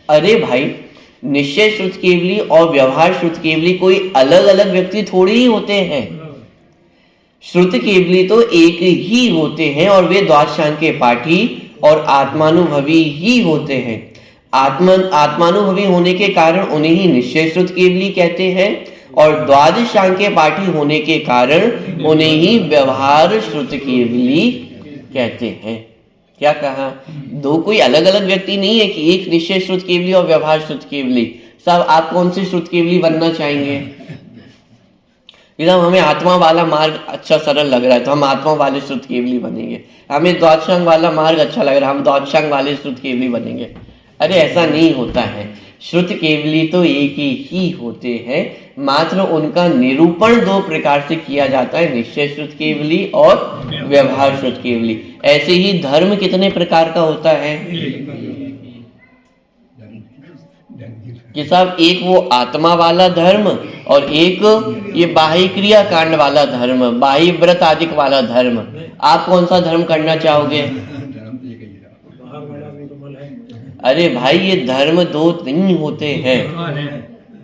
अरे भाई, निश्चय श्रुत केवली और व्यवहार श्रुत केवली कोई अलग अलग व्यक्ति थोड़ी ही होते हैं। श्रुत केवली तो एक ही होते हैं और वे द्वादशांग के पाठी और आत्मानुभवी ही होते हैं। आत्मानुभवी होने के कारण उन्हें ही निश्चय श्रुत केवली कहते हैं और द्वादशांग के पाठी होने के कारण उन्हें ही व्यवहार श्रुत केवली कहते हैं। क्या कहा? दो कोई अलग अलग व्यक्ति नहीं है कि एक निश्चय श्रुत केवली और व्यवहार श्रुत केवली। सब आप कौन सी श्रुत केवली बनना चाहेंगे? एकदम हमें आत्मा वाला मार्ग अच्छा सरल लग रहा है तो हम आत्मा वाले श्रुत केवली बनेंगे। हमें द्वादशांग वाला मार्ग अच्छा लग रहा है, हम द्वादशांग वाले श्रुत केवली बनेंगे। अरे ऐसा नहीं होता है। श्रुत केवली तो एक ही होते हैं, मात्र उनका निरूपण दो प्रकार से किया जाता है, निश्चय श्रुत केवली और व्यवहार श्रुत केवली। ऐसे ही धर्म कितने प्रकार का होता है कि साहब, एक वो आत्मा वाला धर्म और एक ये बाह्य क्रिया कांड वाला धर्म, बाह्य व्रत आदि वाला धर्म। आप कौन सा धर्म करना चाहोगे? अरे भाई, ये धर्म दो नहीं होते हैं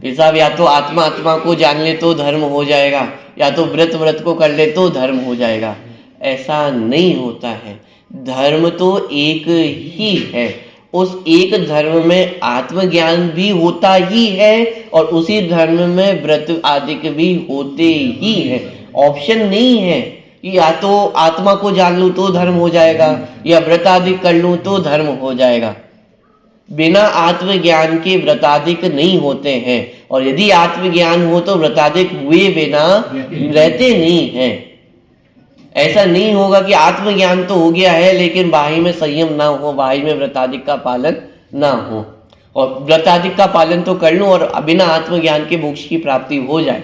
साहब। या तो आत्मा को जान ले तो धर्म हो जाएगा, या तो व्रत को कर ले तो धर्म हो जाएगा। ऐसा नहीं होता है। धर्म तो एक ही है। उस एक धर्म में आत्मज्ञान भी होता ही है और उसी धर्म में व्रत आदि भी होते ही है। ऑप्शन नहीं है कि या तो आत्मा को जान लूं तो धर्म हो जाएगा या व्रत आदि कर लूं तो धर्म हो जाएगा। बिना आत्मज्ञान के व्रतादिक नहीं होते हैं और यदि आत्मज्ञान हो तो व्रतादिक हुए बिना रहते नहीं हैं। ऐसा नहीं होगा कि आत्मज्ञान तो हो गया है लेकिन बाह्य में संयम ना हो, बाह्य में व्रतादिक का पालन ना हो, और व्रतादिक का पालन तो कर लूं और बिना आत्मज्ञान के मोक्ष की प्राप्ति हो जाए,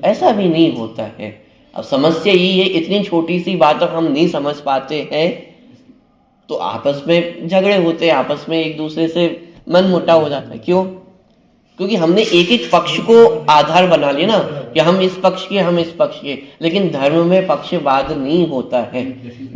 ऐसा भी नहीं होता है। अब समस्या यही है, इतनी छोटी सी बात हम नहीं समझ पाते हैं तो आपस में झगड़े होते हैं, आपस में एक दूसरे से मन मुटाव हो जाता है। क्यों? क्योंकि हमने एक एक पक्ष को आधार बना लिया ना कि हम इस पक्ष के, हम इस पक्ष के। लेकिन धर्म में पक्षवाद नहीं होता है।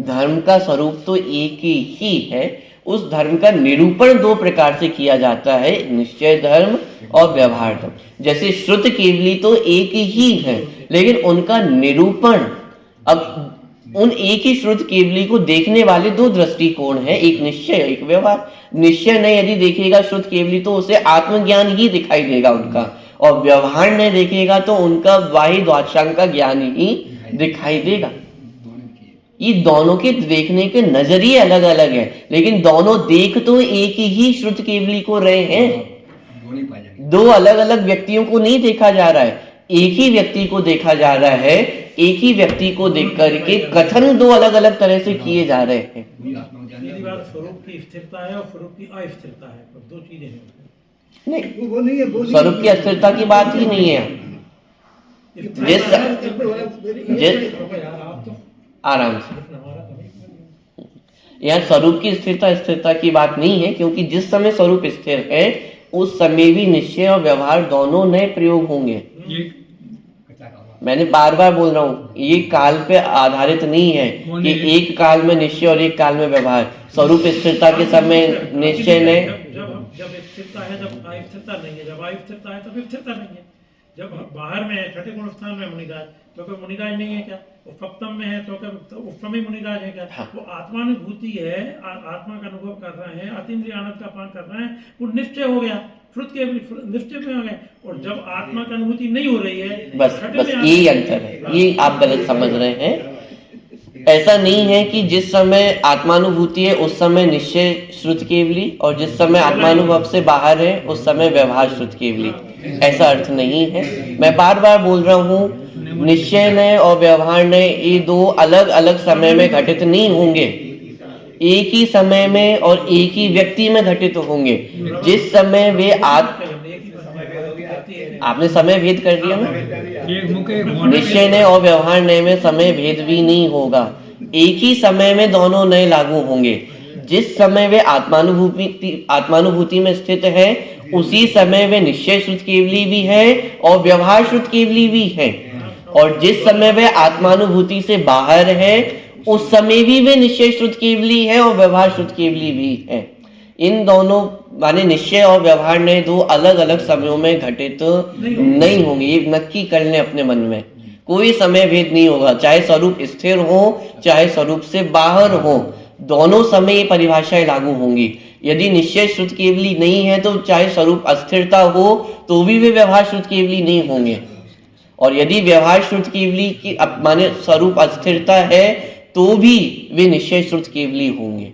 धर्म का स्वरूप तो एक ही है। उस धर्म का निरूपण दो प्रकार से किया जाता है, निश्चय धर्म और व्यवहार धर्म। जैसे श्रुत केवली तो एक ही है लेकिन उनका निरूपण, अब उन एक ही श्रुत केवली को देखने वाले दो दृष्टिकोण है, एक निश्चय एक व्यवहार। निश्चय ने यदि देखेगा श्रुत केवली तो उसे आत्मज्ञान ही दिखाई देगा उनका, और व्यवहार ने देखेगा तो उनका बाह्य द्वादशांग का ज्ञान ही दिखाई देगा। ये दोनों के देखने के नजरिए अलग अलग है लेकिन दोनों देख तो एक ही श्रुत केवली को रहे हैं। दो अलग अलग व्यक्तियों को नहीं देखा जा रहा है, एक ही व्यक्ति को देखा जा रहा है। एक ही व्यक्ति को देख करके कथन दो अलग अलग तरह से किए जा रहे हैं। स्वरूप की स्थिरता है और स्वरूप की अस्थिरता है, दो चीजें हैं। नहीं, स्वरूप की अस्थिरता की बात ही नहीं है। आराम से, यहाँ स्वरूप की स्थिरता की बात नहीं है, क्योंकि जिस समय स्वरूप स्थिर है उस समय भी निश्चय और व्यवहार दोनों नए प्रयोग होंगे। मैंने बार बार बोल रहा हूँ, ये काल पे आधारित नहीं है कि एक काल में निश्चय और एक काल में व्यवहार। स्वरूप स्थिरता के समय निश्चय ने जब स्थिरता है, जब अस्थिरता नहीं है, जब अस्थिरता है तब स्थिरता नहीं है। जब बाहर में है, छठे गुण स्थान में मुनिराज, तो क्या मुनिराज नहीं है क्या? वो सप्तम में है तो क्या उपम में मुनिराज है क्या? हाँ। वो आत्मानुभूति है, आत्मा का अनुभव कर रहे हैं, अतीन्द्रिय आनंद का पान कर रहे हैं, वो निश्चय हो गया, श्रुत के निश्चय में हो गए। और जब आत्मा की अनुभूति नहीं हो रही है, बस यही अंतर है। ये आप गलत समझ रहे हैं। ऐसा नहीं है कि जिस समय आत्मानुभूति है उस समय निश्चय श्रुत केवली और जिस समय आत्मानुभव से बाहर है उस समय व्यवहार श्रुत केवली, ऐसा अर्थ नहीं है। मैं बार बार बोल रहा हूँ, निश्चय ने और व्यवहार ने ये दो अलग अलग समय में घटित नहीं होंगे। एक ही समय में और एक ही व्यक्ति में घटित होंगे। जिस समय वे आपने समय भेद कर दिया ना, निश्चय नय और व्यवहार नय में समय भेद भी नहीं होगा, एक ही समय में दोनों नय लागू होंगे। जिस समय वे आत्मानुभूति में स्थित है उसी समय वे निश्चय श्रुत केवली भी है और व्यवहार श्रुत केवली भी है, और जिस समय वे आत्मानुभूति से बाहर है उस समय भी वे निश्चय श्रुत केवली है और व्यवहार श्रुत केवली भी है। इन दोनों माने निश्चय और व्यवहार ने दो अलग अलग समयों में घटित नहीं होंगे। ये नक्की कर लें अपने मन में, कोई समय भेद नहीं होगा, चाहे स्वरूप स्थिर हो चाहे स्वरूप से बाहर हो, दोनों समय ये परिभाषाएं लागू होंगी। यदि निश्चय श्रुत केवली नहीं है तो चाहे स्वरूप अस्थिरता हो तो भी वे व्यवहार श्रुत केवली नहीं होंगे, और यदि व्यवहार श्रुत केवली की माने स्वरूप अस्थिरता है तो भी वे निश्चय श्रुत केवली होंगे।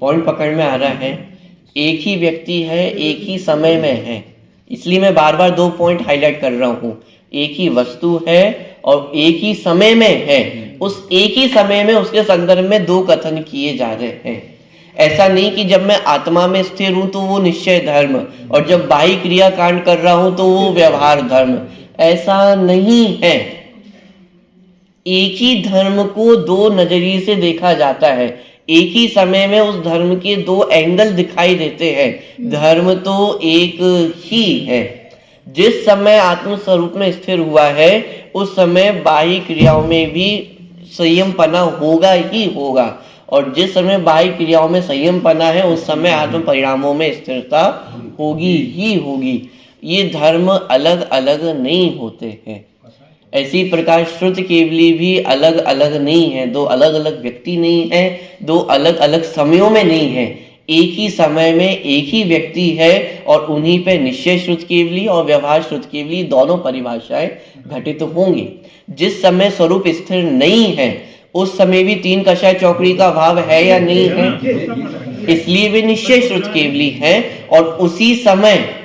पॉइंट पकड़ में आ रहा है? एक ही व्यक्ति है, एक ही समय में है, इसलिए मैं बार बार दो पॉइंट हाईलाइट कर रहा हूं। एक ही वस्तु है और एक ही समय में है, उस एक ही समय में उसके संदर्भ में दो कथन किए जा रहे हैं। ऐसा नहीं कि जब मैं आत्मा में स्थिर हूं तो वो निश्चय धर्म और जब बाह्य क्रिया कांड कर रहा हूं तो वो व्यवहार धर्म, ऐसा नहीं है। एक ही धर्म को दो नजरिए से देखा जाता है, एक ही समय में उस धर्म के दो एंगल दिखाई देते हैं। धर्म तो एक ही है। जिस समय आत्म स्वरूप में स्थिर हुआ है उस समय बाह्य क्रियाओं में भी संयम पना होगा ही होगा, और जिस समय बाह्य क्रियाओं में संयम पना है उस समय आत्म परिणामों में स्थिरता होगी ही होगी। ये धर्म अलग अलग नहीं होते हैं। ऐसी प्रकार श्रुत केवली भी अलग अलग नहीं है, दो अलग अलग व्यक्ति नहीं है, दो अलग अलग समयों में नहीं है, एक ही समय में एक ही व्यक्ति है और उन्हीं पे निश्चय श्रुत केवली और व्यवहार श्रुत केवली दोनों परिभाषाएं घटित होंगी। जिस समय स्वरूप स्थिर नहीं है उस समय भी तीन कषाय चौकड़ी का भाव है या नहीं है, इसलिए वे निश्चय श्रुत केवली है। और उसी समय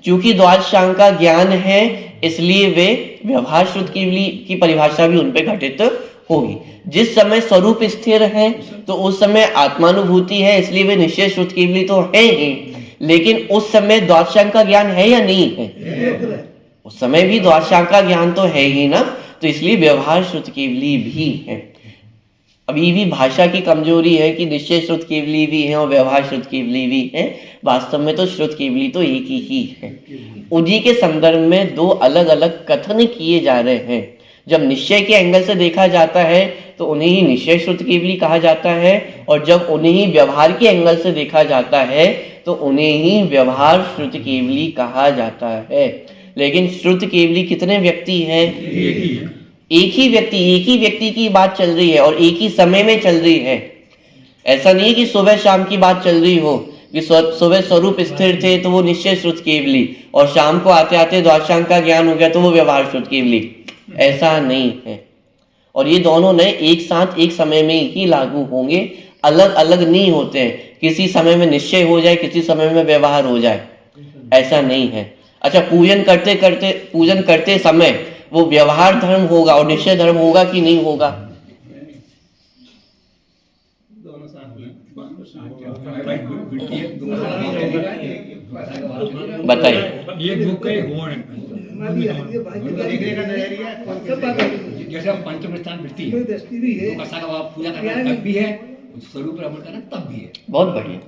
चूंकि द्वादशांग का ज्ञान है इसलिए वे व्यवहार श्रुत केवली की परिभाषा भी उन पे घटित होगी। जिस समय स्वरूप स्थिर है तो उस समय आत्मानुभूति है इसलिए वे निश्चय श्रुत केवली तो है ही, लेकिन उस समय द्वादशांग का ज्ञान है या नहीं है? उस समय भी द्वादशांग का ज्ञान तो है ही ना, तो इसलिए व्यवहार श्रुत केवली भी है। अभी भी भाषा की कमजोरी है कि निश्चय श्रुत केवली भी है और व्यवहार श्रुत केवली भी है, वास्तव में तो श्रुत केवली तो एक ही है। उन्हीं के संदर्भ में दो अलग अलग कथन किए जा रहे हैं। जब निश्चय के एंगल से देखा जाता है तो उन्हें ही निश्चय श्रुत केवली कहा जाता है, और जब उन्हें ही व्यवहार के एंगल से देखा जाता है तो उन्हें ही व्यवहार श्रुत केवली कहा जाता है। लेकिन श्रुत केवली कितने व्यक्ति हैं? एक ही व्यक्ति की बात चल रही है और एक ही समय में चल रही है। ऐसा नहीं कि सुबह शाम की बात चल रही हो कि सुबह स्वरूप स्थिर थे तो वो निश्चय श्रुत केवली और शाम को आते आते द्वादशांग का ज्ञान हो गया तो वो व्यवहार श्रुत केवली, ऐसा नहीं है। और ये दोनों नए एक साथ एक समय में ही लागू होंगे, अलग अलग नहीं होते हैं। किसी समय में निश्चय हो जाए, किसी समय में व्यवहार हो जाए, ऐसा नहीं है। अच्छा, पूजन करते समय वो व्यवहार धर्म होगा और निश्चय धर्म होगा कि नहीं होगा? बताइए। जैसे हम पंचम स्थान वृत्ति है, पूजा करना तब भी है, स्वरूप करना तब भी है। बहुत बढ़िया।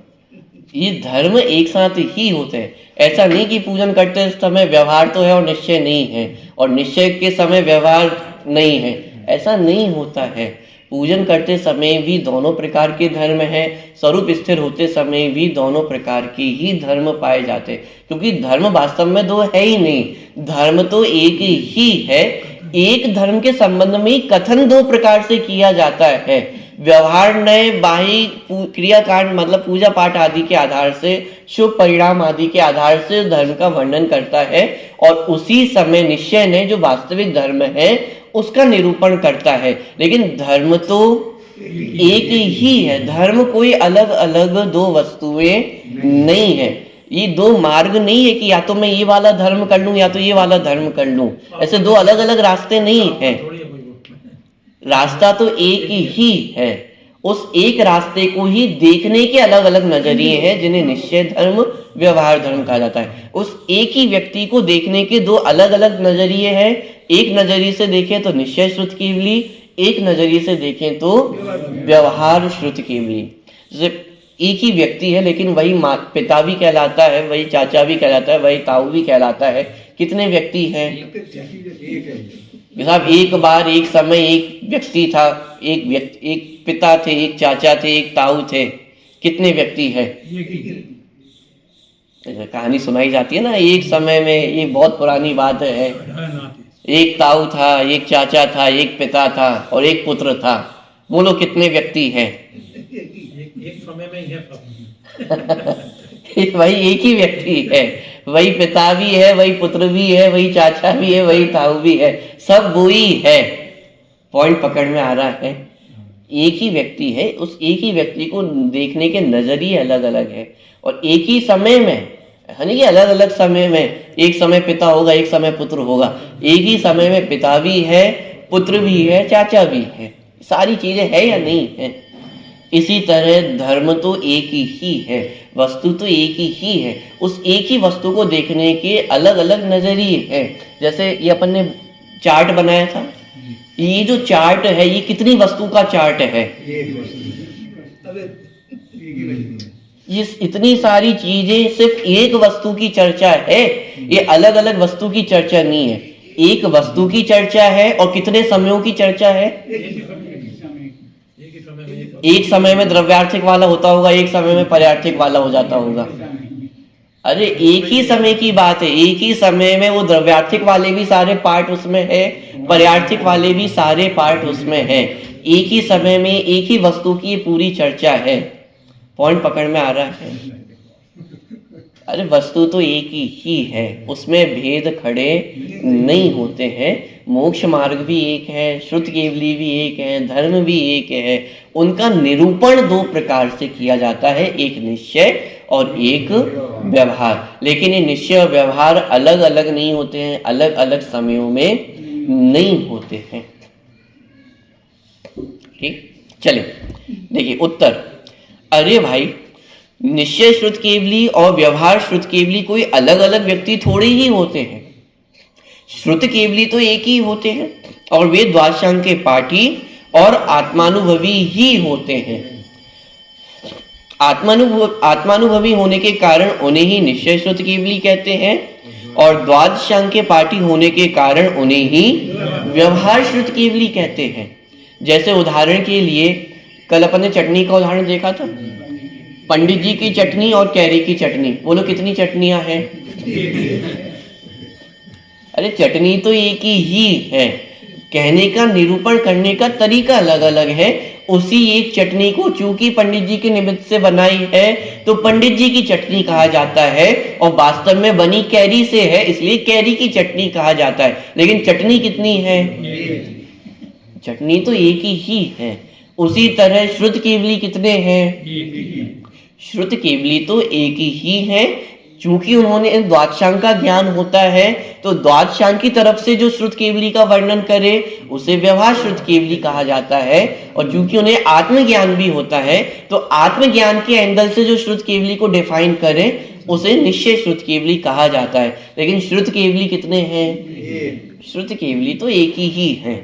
ये धर्म एक साथ ही होते हैं। ऐसा नहीं कि पूजन करते समय व्यवहार तो है और निश्चय नहीं है, और निश्चय के समय व्यवहार नहीं है, ऐसा नहीं होता है। पूजन करते समय भी दोनों प्रकार के धर्म हैं, स्वरूप स्थिर होते समय भी दोनों प्रकार के ही धर्म पाए जाते हैं, क्योंकि धर्म वास्तव में दो है ही नहीं, धर्म तो एक ही है। एक धर्म के संबंध में कथन दो प्रकार से किया जाता है। व्यवहार नए बाह्य क्रियाकांड मतलब पूजा पाठ आदि के आधार से, शुभ परिणाम आदि के आधार से धर्म का वर्णन करता है, और उसी समय निश्चय ने जो वास्तविक धर्म है उसका निरूपण करता है। लेकिन धर्म तो एक ही है, धर्म कोई अलग अलग दो वस्तुएं नहीं है। ये दो मार्ग नहीं है कि या तो मैं ये वाला धर्म कर लूं या तो ये वाला धर्म कर लूं, ऐसे दो अलग अलग रास्ते नहीं हैं। रास्ता तो एक ही है, उस एक रास्ते को ही देखने के अलग अलग नजरिए हैं, जिन्हें निश्चय धर्म, व्यवहार धर्म कहा जाता है। उस एक ही व्यक्ति को देखने के दो अलग अलग नजरिए हैं। एक नजरिए से देखें तो निश्चय श्रुत केवली, एक नजरिए से देखें तो व्यवहार श्रुत केवली। जैसे एक ही व्यक्ति है लेकिन वही पिता भी कहलाता है, वही चाचा भी कहलाता है, वही ताऊ भी कहलाता है। कितने व्यक्ति हैं? साहब एक बार एक समय एक व्यक्ति था, एक पिता थे, एक चाचा थे, एक ताऊ थे। कितने व्यक्ति है? कहानी सुनाई जाती है ना, एक समय में, ये बहुत पुरानी बात है, एक ताऊ था, एक चाचा था, एक पिता था और एक पुत्र था। बोलो कितने व्यक्ति हैं? एक समय में ही है सब। वही एक ही व्यक्ति है, वही पिता भी है, वही पुत्र भी है, वही चाचा भी है, वही ताऊ भी है, सब वही है। पॉइंट पकड़ में आ रहा है? एक ही व्यक्ति है, उस एक ही व्यक्ति को देखने के नजरिए अलग अलग है। और एक ही समय में, है नहीं कि अलग अलग समय में, एक समय पिता होगा, एक समय पुत्र होगा। एक ही समय में पिता भी है, पुत्र भी है, चाचा भी है, सारी चीजें है या नहीं है? इसी तरह धर्म तो एक ही है, वस्तु तो एक ही है। उस एक ही वस्तु को देखने के अलग अलग नजरिए हैं। जैसे ये अपन ने चार्ट बनाया था, ये जो चार्ट है ये कितनी वस्तु का चार्ट है? ये इतनी सारी चीजें सिर्फ एक वस्तु की चर्चा है, ये अलग अलग वस्तु की चर्चा नहीं है। एक वस्तु की चर्चा है और कितने समयों की चर्चा है? एक समय में द्रव्यार्थिक वाला होता होगा, एक समय में पर्यार्थिक वाला हो जाता होगा। अरे एक ही समय की बात है, एक ही समय में वो द्रव्यार्थिक वाले भी सारे पार्ट उसमें है, पर्यार्थिक वाले भी सारे पार्ट उसमें है। एक ही समय में एक ही वस्तु की पूरी चर्चा है। पॉइंट पकड़ में आ रहा है? अरे वस्तु तो एक ही है, उसमें भेद खड़े नहीं होते हैं। मोक्ष मार्ग भी एक है, श्रुत केवली भी एक है, धर्म भी एक है। उनका निरूपण दो प्रकार से किया जाता है, एक निश्चय और एक व्यवहार। लेकिन ये निश्चय और व्यवहार अलग अलग नहीं होते हैं, अलग अलग समयों में नहीं होते हैं। ठीक, चले देखिए उत्तर। अरे भाई, निश्चय श्रुत केवली और व्यवहार श्रुत केवली कोई अलग अलग व्यक्ति थोड़े ही होते हैं। श्रुत केवली तो एक ही होते हैं और वे द्वादशांग के पाठी और आत्मानुभवी ही होते हैं। आत्मानुभवी होने के कारण उन्हें ही निश्चय श्रुत केवली कहते हैं और द्वादशांग के पाठी होने के कारण उन्हें ही व्यवहार श्रुत केवली कहते हैं। जैसे उदाहरण के लिए कल अपन ने चटनी का उदाहरण देखा था, पंडित जी की चटनी और कैरी की चटनी। बोलो कितनी चटनियां हैं? अरे चटनी तो एक ही है, कहने का निरूपण करने का तरीका अलग अलग है। उसी एक चटनी को चूंकि पंडित जी के निमित्त से बनाई है तो पंडित जी की चटनी कहा जाता है और वास्तव में बनी कैरी से है, इसलिए कैरी की चटनी कहा जाता है। लेकिन चटनी कितनी है? चटनी तो एक ही है। उसी तरह श्रुत केवली कितने हैं? श्रुत केवली तो एक ही है। चूंकि उन्होंने द्वादशांग का ज्ञान होता है तो द्वादशांग की तरफ से जो श्रुत केवली का वर्णन करे उसे व्यवहार श्रुत केवली कहा जाता है। और चूंकि उन्हें आत्मज्ञान भी होता है तो आत्मज्ञान के एंगल से जो श्रुत केवली को डिफाइन करे उसे निश्चय श्रुत केवली कहा जाता है। लेकिन श्रुत केवली कितने हैं? श्रुत केवली तो एक ही है।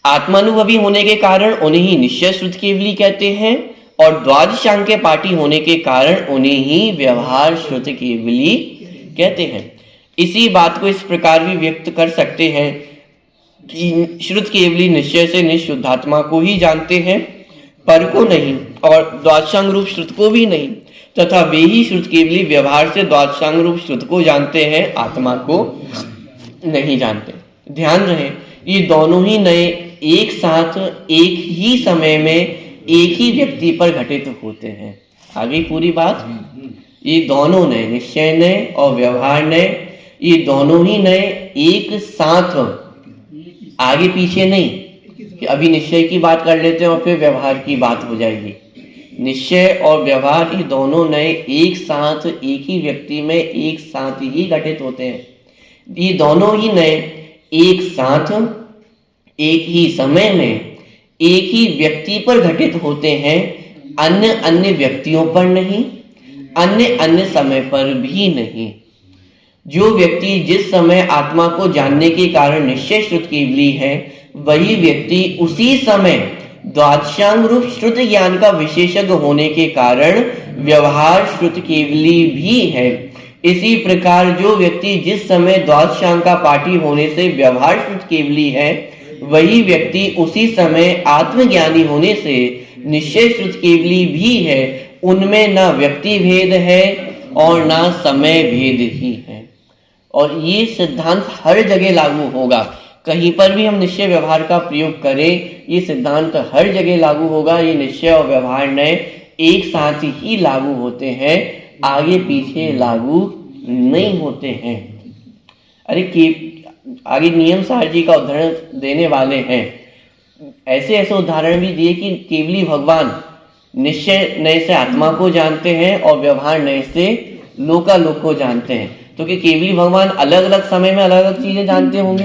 आत्मानुभवी होने के कारण उन्हें ही निश्चय श्रुत केवली कहते हैं और द्वादशांग के पाठी होने के कारण उन्हें ही व्यवहार श्रुत केवली कहते हैं। इसी बात को इस प्रकार भी व्यक्त कर सकते हैं कि श्रुत केवली निश्चय से निशुद्धात्मा को ही जानते हैं, पर को नहीं, और द्वादशांग रूप श्रुत को भी नहीं, तथा वे ही श्रुत केवली व्यवहार से द्वादशांग रूप श्रुत को जानते हैं, आत्मा को नहीं जानते। ध्यान रहे, ये दोनों ही नए एक साथ एक ही समय में एक ही व्यक्ति पर घटित होते हैं। आगे पूरी बात, ये दोनों नए, निश्चय नए और व्यवहार नए, ये दोनों ही नए एक साथ, आगे पीछे नहीं कि अभी निश्चय की बात कर लेते हैं और फिर व्यवहार की बात हो जाएगी। निश्चय और व्यवहार ये दोनों नए एक साथ एक ही व्यक्ति में एक साथ ही घटित होते हैं। ये दोनों ही नए एक साथ एक ही समय में एक ही व्यक्ति पर घटित होते हैं, अन्य अन्य व्यक्तियों पर नहीं, अन्य अन्य समय पर भी नहीं। जो व्यक्ति जिस समय आत्मा को जानने के कारण निश्चय श्रुत केवली है, वही व्यक्ति उसी समय द्वादशांग रूप श्रुत ज्ञान का विशेषज्ञ होने के कारण व्यवहार श्रुत केवली भी है। इसी प्रकार जो व्यक्ति जिस समय द्वादशांग का पाठी होने से व्यवहार श्रुत केवली है, वही व्यक्ति उसी समय आत्मज्ञानी होने से निश्चय श्रुत केवली भी है। उनमें ना व्यक्ति भेद है और ना समय भेद ही है। और ये सिद्धांत हर जगह लागू होगा। कहीं पर भी हम निश्चय व्यवहार का प्रयोग करें, ये सिद्धांत हर जगह लागू होगा। ये निश्चय और व्यवहार नए एक साथ ही लागू होते हैं, आगे पीछे लागू नहीं होते हैं। अरे आगे नियम सार जी का उदाहरण देने वाले हैं। ऐसे ऐसे उदाहरण भी दिए कि केवली भगवान निश्चय नए से आत्मा को जानते हैं और व्यवहार नए से लोकालोक को जानते हैं। तो कि केवली भगवान अलग अलग समय में अलग अलग चीजें जानते होंगे।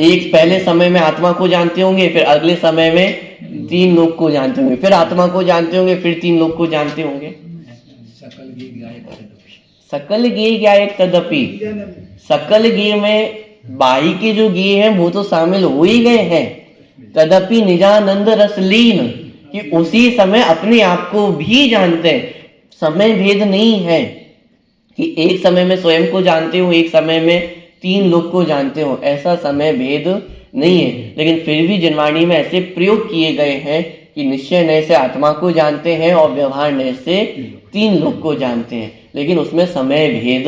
एक पहले समय में आत्मा को जानते होंगे, फिर अगले समय में तीन लोक को जानते होंगे, फिर आत्मा को जानते होंगे, फिर तीन लोक को जानते होंगे। सकल गे ज्ञायक तदपि, सकल गे में बाही के जो गे हैं वो तो शामिल हो ही गए हैं। तदपि निजानंद रसलीन, कि उसी समय अपने आप को भी जानते हैं। समय भेद नहीं है कि एक समय में स्वयं को जानते हो, एक समय में तीन लोग को जानते हो, ऐसा समय भेद नहीं है। लेकिन फिर भी जनवाणी में ऐसे प्रयोग किए गए हैं कि निश्चय नए से आत्मा को जानते हैं और व्यवहार नए से तीन लोग को जानते हैं, लेकिन उसमें समय भेद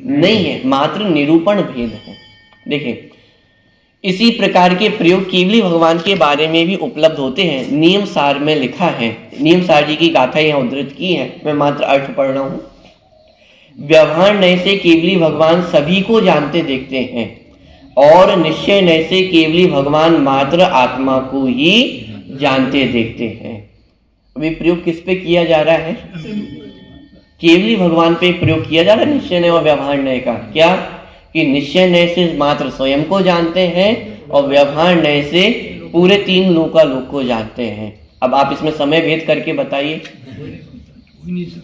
नहीं है, मात्र निरूपण भेद है। देखिए, इसी प्रकार के प्रयोग केवली भगवान के बारे में भी उपलब्ध होते हैं। नियम सार में लिखा है, नियम सार जी की गाथा यहाँ उद्धृत की है, मैं मात्र अर्थ पढ़ रहा हूँ। व्यवहार नए से केवली भगवान सभी को जानते देखते हैं और निश्चय नए से केवली भगवान मात्र आत्मा को ही जानते देखते हैं। अभी प्रयोग किस पे किया जा रहा है? केवली भगवान पे प्रयोग किया जा रहा है निश्चय नए और व्यवहार नए का। क्या कि निश्चय नए से मात्र स्वयं को जानते हैं और व्यवहार नए से पूरे तीन लोकालोक को जानते हैं। अब आप इसमें समय भेद करके बताइए,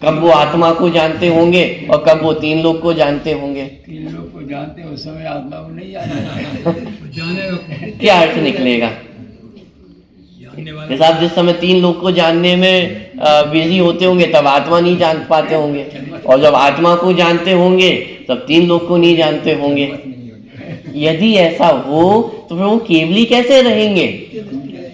कब वो आत्मा को जानते होंगे और कब वो तीन लोग को जानते होंगे। तीन लोग को जानते हैं, उस समय आत्मा को नहीं जानते। क्या अर्थ निकलेगा? जैसे आप जिस समय तीन लोग को जानने में बिजी होते होंगे तब आत्मा नहीं जान पाते होंगे, और जब आत्मा को जानते होंगे तब तीन लोग को नहीं जानते होंगे। यदि ऐसा हो तो फिर वो केवली कैसे रहेंगे?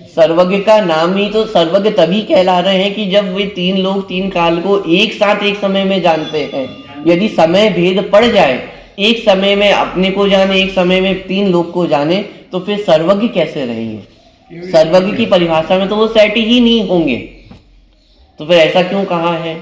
सर्वज्ञ का नाम ही तो सर्वज्ञ तभी कहला रहे हैं कि जब वे तीन लोग तीन काल को एक साथ एक समय में जानते हैं। यदि समय भेद पड़ जाए, एक समय में अपने को जाने, एक समय में तीन लोग को जाने, तो फिर सर्वज्ञ कैसे रहेंगे? सर्वज्ञ की परिभाषा में तो वो सेट ही नहीं होंगे। तो फिर ऐसा क्यों कहा है?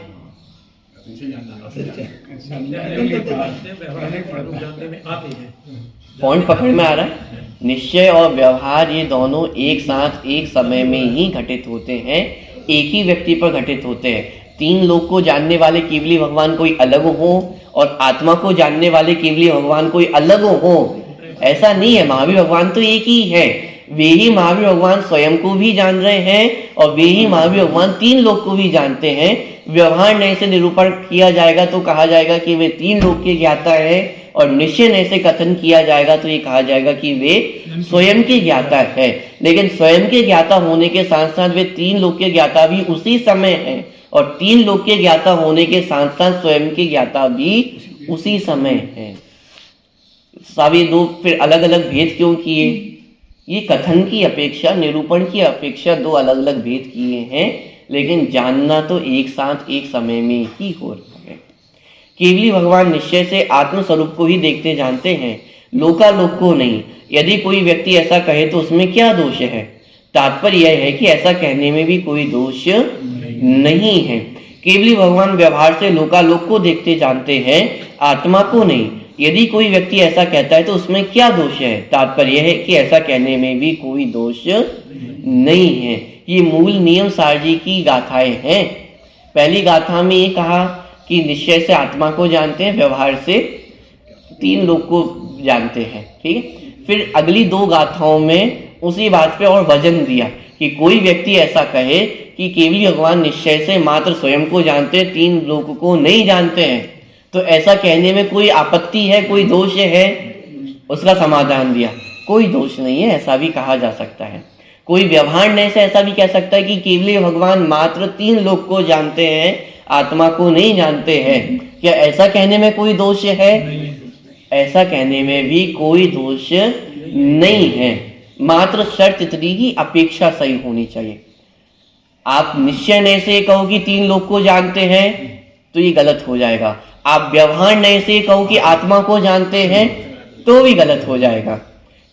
पॉइंट पकड़ में आ रहा है? निश्चय और व्यवहार ये दोनों एक साथ एक समय में ही घटित होते हैं, एक ही व्यक्ति पर घटित होते हैं। तीन लोग को जानने वाले केवली भगवान कोई अलग हो और आत्मा को जानने वाले केवली भगवान कोई अलग हो, ऐसा नहीं है। महावीर भगवान तो एक ही है। वे ही महावीर भगवान स्वयं को भी जान रहे हैं और वे ही महावीर भगवान तीन लोग को भी जानते हैं। व्यवहार नए से निरूपण किया जाएगा तो कहा जाएगा कि वे तीन लोग के ज्ञाता है, और निश्चय नए से कथन किया जाएगा तो ये कहा जाएगा कि वे स्वयं के ज्ञाता है। लेकिन स्वयं के ज्ञाता होने के साथ साथ वे तीन लोग के ज्ञाता भी उसी समय है, और तीन लोग के ज्ञाता होने के साथ साथ स्वयं के ज्ञाता भी उसी समय है। सब ये दो फिर अलग अलग भेद क्यों किए? ये कथन की अपेक्षा, निरूपण की अपेक्षा दो अलग अलग भेद किए हैं, लेकिन जानना तो एक साथ एक समय में ही हो रहा है। केवली भगवान निश्चय से आत्म स्वरूप को ही देखते जानते हैं, लोकालोक को नहीं। यदि कोई व्यक्ति ऐसा कहे तो उसमें क्या दोष है? तात्पर्य यह है कि ऐसा कहने में भी कोई दोष नहीं है। केवली भगवान व्यवहार से लोकालोक को देखते जानते हैं, आत्मा को नहीं। यदि कोई व्यक्ति ऐसा कहता है तो उसमें क्या दोष है? तात्पर्य यह है कि ऐसा कहने में भी कोई दोष नहीं है। ये मूल नियम सार जी की गाथाएं हैं। पहली गाथा में ये कहा कि निश्चय से आत्मा को जानते हैं, व्यवहार से तीन लोग को जानते हैं, ठीक है। फिर अगली दो गाथाओं में उसी बात पे और वजन दिया कि कोई व्यक्ति ऐसा कहे कि केवली भगवान निश्चय से मात्र स्वयं को जानते हैं, तीन लोगों को नहीं जानते हैं, तो ऐसा कहने में कोई आपत्ति है, कोई दोष है? उसका समाधान दिया, कोई दोष नहीं है, ऐसा भी कहा जा सकता है। कोई व्यवहार नहीं से ऐसा भी कह सकता है कि केवली भगवान मात्र तीन लोग को जानते हैं, आत्मा को नहीं जानते हैं। क्या ऐसा कहने में कोई दोष है? ऐसा कहने में भी कोई दोष नहीं है। मात्र शर्त इतनी की अपेक्षा सही होनी चाहिए। आप निश्चय नहीं से कहो कि तीन लोग को जानते हैं तो ये गलत हो जाएगा। आप व्यवहार नहीं से कहो कि आत्मा को जानते हैं तो भी गलत हो जाएगा।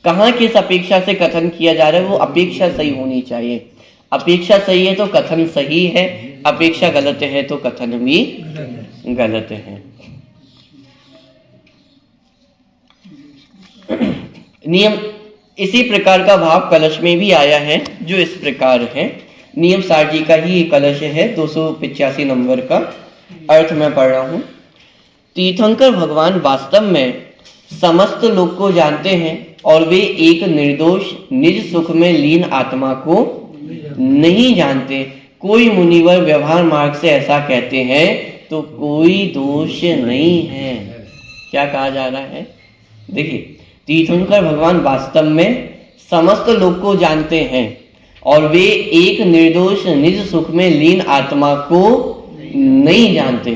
कहाँ किस अपेक्षा से कथन किया जा रहा है, वो अपेक्षा सही होनी चाहिए। अपेक्षा सही है तो कथन सही है, अपेक्षा गलत है तो कथन भी गलत है। नियम इसी प्रकार का भाव कलश में भी आया है, जो इस प्रकार है। नियम सार जी का ही कलश है, 285 नंबर का। अर्थ मैं पढ़ रहा हूं। तीर्थंकर भगवान वास्तव में समस्त लोग को जानते हैं और वे एक निर्दोष निज सुख में लीन आत्मा को नहीं जानते। कोई मुनिवर व्यवहार मार्ग से ऐसा कहते हैं तो कोई दोष नहीं है। क्या कहा जा रहा है? देखिए, तीर्थंकर भगवान वास्तव में समस्त लोग को जानते हैं और वे एक निर्दोष निज सुख में लीन आत्मा को नहीं जानते।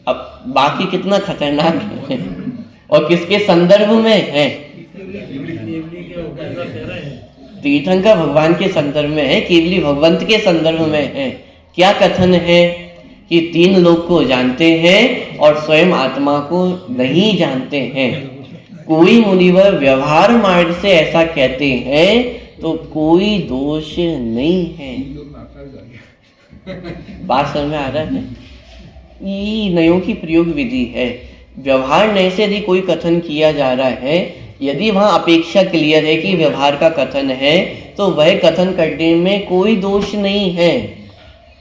अब बाकी कितना खतरनाक है और किसके संदर्भ में है? तीर्थंकर भगवान के संदर्भ में है, केवली भगवंत के संदर्भ में है। क्या कथन है? कि तीन लोग को जानते हैं और स्वयं आत्मा को नहीं जानते हैं। कोई मुनिवर व्यवहार मार्ग से ऐसा कहते हैं तो कोई दोष नहीं है। बात समझ में आ रहा है? ये नयों की प्रयोग विधि है। व्यवहार नय से यदि कोई कथन किया जा रहा है, यदि वहां अपेक्षा क्लियर है कि व्यवहार का कथन है, तो वह कथन करने में कोई दोष नहीं है।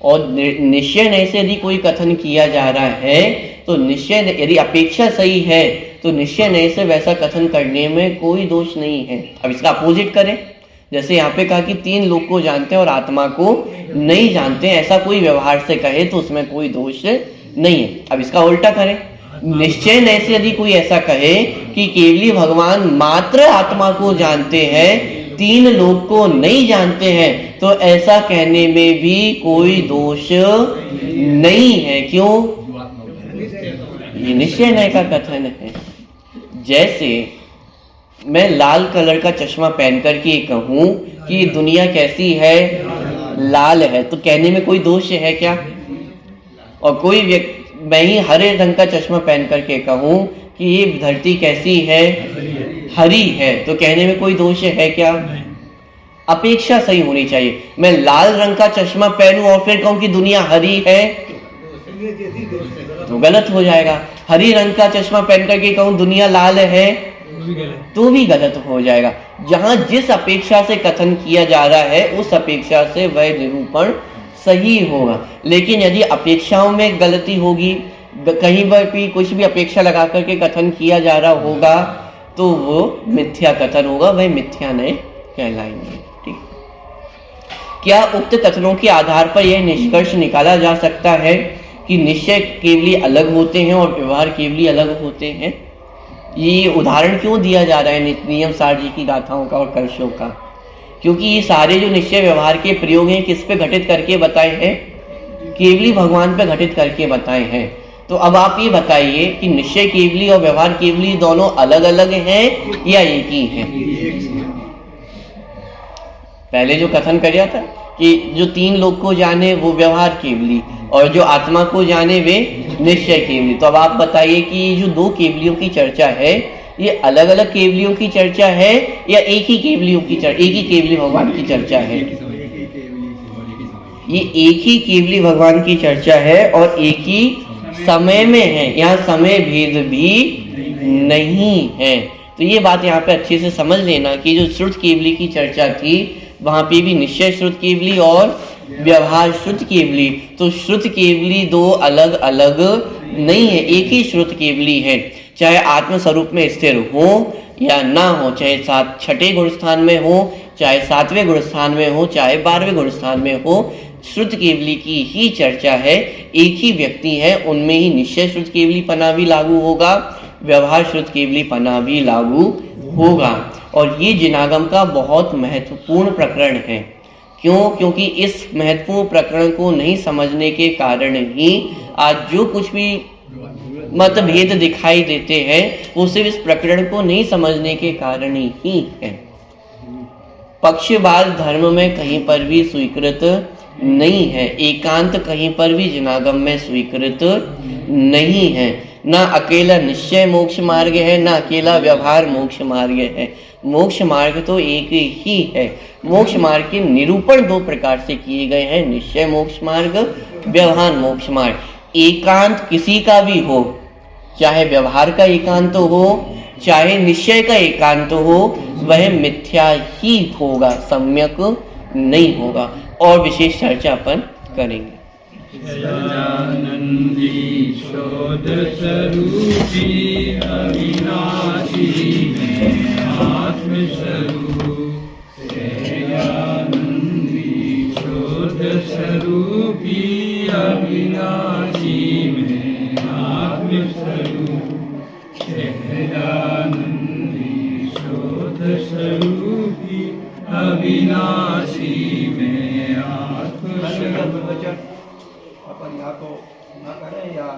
और निश्चय नय से यदि कोई कथन किया जा रहा है तो निश्चय, यदि अपेक्षा सही है तो निश्चय नय से वैसा कथन करने में कोई दोष नहीं है। अब इसका अपोजिट करें, जैसे यहाँ पे कहा कि तीन लोग को जानते हैं और आत्मा को नहीं जानते, ऐसा कोई व्यवहार से कहे तो उसमें कोई दोष नहीं है। अब इसका उल्टा करें, निश्चय नय से यदि कोई ऐसा कहे कि केवली भगवान मात्र आत्मा को जानते हैं, तीन लोग को नहीं जानते हैं, तो ऐसा कहने में भी कोई दोष नहीं है। क्यों? ये निश्चय नय का कथन है। जैसे मैं लाल कलर का चश्मा पहन करके कहूं कि दुनिया कैसी है, लाल है, तो कहने में कोई दोष है क्या? और कोई व्यक्ति, मैं ही हरे रंग का चश्मा पहन करके कहूं कि ये धरती कैसी है, हरी है, तो कहने में कोई दोष है क्या? अपेक्षा सही होनी चाहिए। मैं लाल रंग का चश्मा पहनूं और फिर कहूं कि दुनिया हरी है तो गलत हो जाएगा। हरी रंग का चश्मा पहन करके कहूं दुनिया लाल है तो भी गलत हो जाएगा। जहां जिस अपेक्षा से कथन किया जा रहा है उस अपेक्षा से वह निरूपण सही होगा। लेकिन यदि अपेक्षाओं में गलती होगी, कहीं पर भी कुछ भी अपेक्षा लगा करके कथन किया जा रहा होगा तो वो मिथ्या कथन होगा, वह मिथ्या नय कहलाएंगे। ठीक, क्या उक्त कथनों के आधार पर यह निष्कर्ष निकाला जा सकता है कि निश्चय केवली अलग होते हैं और व्यवहार केवली अलग होते हैं? ये उदाहरण क्यों दिया जा रहा है नियम सार जी की गाथाओं का और कलशों का? क्योंकि ये सारे जो निश्चय व्यवहार के प्रयोग हैं किस पे घटित करके बताए हैं? केवली भगवान पे घटित करके बताए हैं। तो अब आप ये बताइए कि निश्चय केवली और व्यवहार केवली दोनों अलग अलग हैं या एक ही हैं? पहले जो कथन किया था कि जो तीन लोग को जाने वो व्यवहार केवली और जो आत्मा को जाने वे निश्चय केवली। तो अब आप बताइए कि ये जो दो केवलियों की चर्चा है, ये अलग अलग केवलियों की चर्चा है या एक ही केवलियों की चर्चा, एक ही केवली भगवान की चर्चा है? ये एक ही केवली भगवान की चर्चा है और एक ही समय में है। यहाँ समय भेद भी नहीं है। तो ये बात यहाँ पे अच्छे से समझ लेना कि जो श्रुत केवली की चर्चा थी वहां पे भी निश्चय श्रुत केवली और व्यवहार श्रुत केवली। तो श्रुत केवली दो अलग अलग नहीं है, एक ही श्रुत केवली है। चाहे आत्म स्वरूप में स्थिर हो या ना हो, चाहे छठे गुण स्थान में हो, चाहे 7वें गुण स्थान में हो, चाहे 12वें गुण स्थान में हो, श्रुत केवली की ही चर्चा है। एक ही व्यक्ति है, उनमें ही निश्चय श्रुत केवली पना भी लागू होगा, व्यवहार श्रुत केवली पना भी लागू होगा। और ये जिनागम का बहुत महत्वपूर्ण प्रकरण है। क्यों? क्योंकि इस महत्वपूर्ण प्रकरण को नहीं समझने के कारण ही आज जो कुछ भी मतभेद दिखाई देते हैं वो सिर्फ इस प्रकरण को नहीं समझने के कारण ही है। पक्षपात धर्म में कहीं पर भी स्वीकृत नहीं है, एकांत कहीं पर भी जिनागम में स्वीकृत नहीं है। ना अकेला निश्चय मोक्ष मार्ग है, ना अकेला व्यवहार मोक्ष मार्ग है। मोक्ष मार्ग तो एक ही है। मोक्ष मार्ग के निरूपण दो प्रकार से किए गए हैं, निश्चय मोक्ष मार्ग, व्यवहार मोक्ष मार्ग। एकांत किसी का भी हो, चाहे व्यवहार का एकांत हो, चाहे निश्चय का एकांत हो, वह मिथ्या ही होगा, सम्यक नहीं होगा। और विशेष चर्चा अपन करेंगे। सच्चिदानंदी शोध स्वरूपी अविनाशी में आत्म स्वरूप, सच्चिदानंदी शोध स्वरूपी अविनाशी में आत्म स्वरूप, सच्चिदानंदी शोध स्वरूपी अविनाशी में आत्म स्वरूप। अपन यहाँ को ना करें या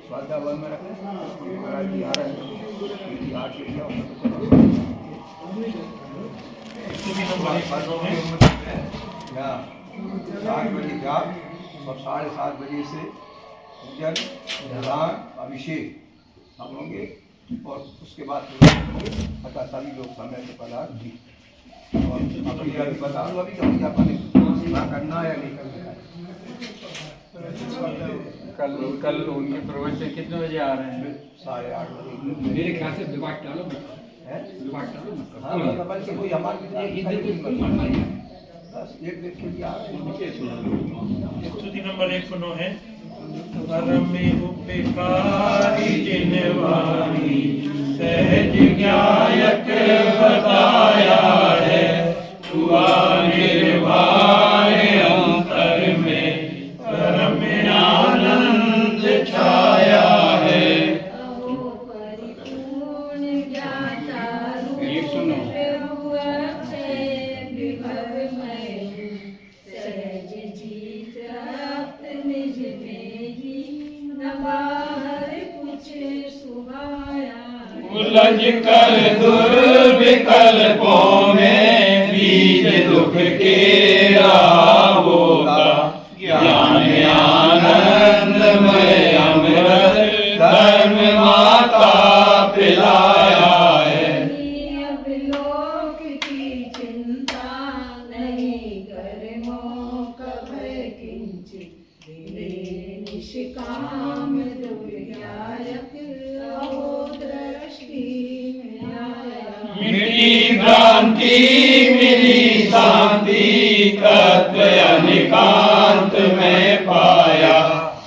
स्वाध्याय में रखें, मराठी आ रहा है, आठ या 7 बजे जाप और 7:30 बजे से पूजन, ध्यान, अभिषेक हम होंगे और उसके बाद पता सभी लोग समय से पदार्थ दी। और अभी बता दूँ अभी कभी अपन ना करना है या नहीं करना है। कल उनके प्रवचन कितने बजे आ रहे हैं? 8:30 बजे। मेरे ख्याल से विभाग डालो है? विभाग डालो ना। हाँ, बल्कि कोई हमारे बस एक देख के लिए आ रहे हैं। स्तुति नंबर 109 है। परमे उपकारी जिनवाणी सहज ज्ञायक बताया है, हुआ निर्वाण अंतर में परम आनंद छाया है। ये सुनो, उलझ कर दुर्विकल्पों में बीज दुख के होगा, ज्ञान आनंदमय अमृत धर्म माता पिलाया है। अब लोक की चिंता नहीं कर्मो कभय किंचित, निष्काम दुर्गायक अहो दृष्टि में आया। मिटी भ्रांति मिली शांति, तत्व अनिकांत में पाया,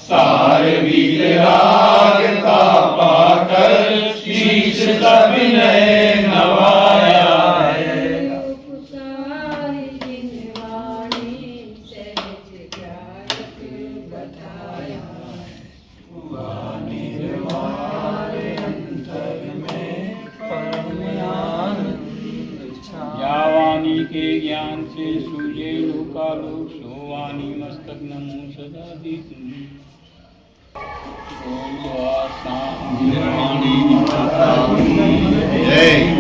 सार वीतरागता पाकर शीश सविनय नवाया है। उपकारी जिनवाणी सहज ज्ञायक बताया, यावानी के ज्ञान से सूझे लोकालोक, सोवानी मस्तक नमो सदा दीतु। ओम स्वाहा। जय।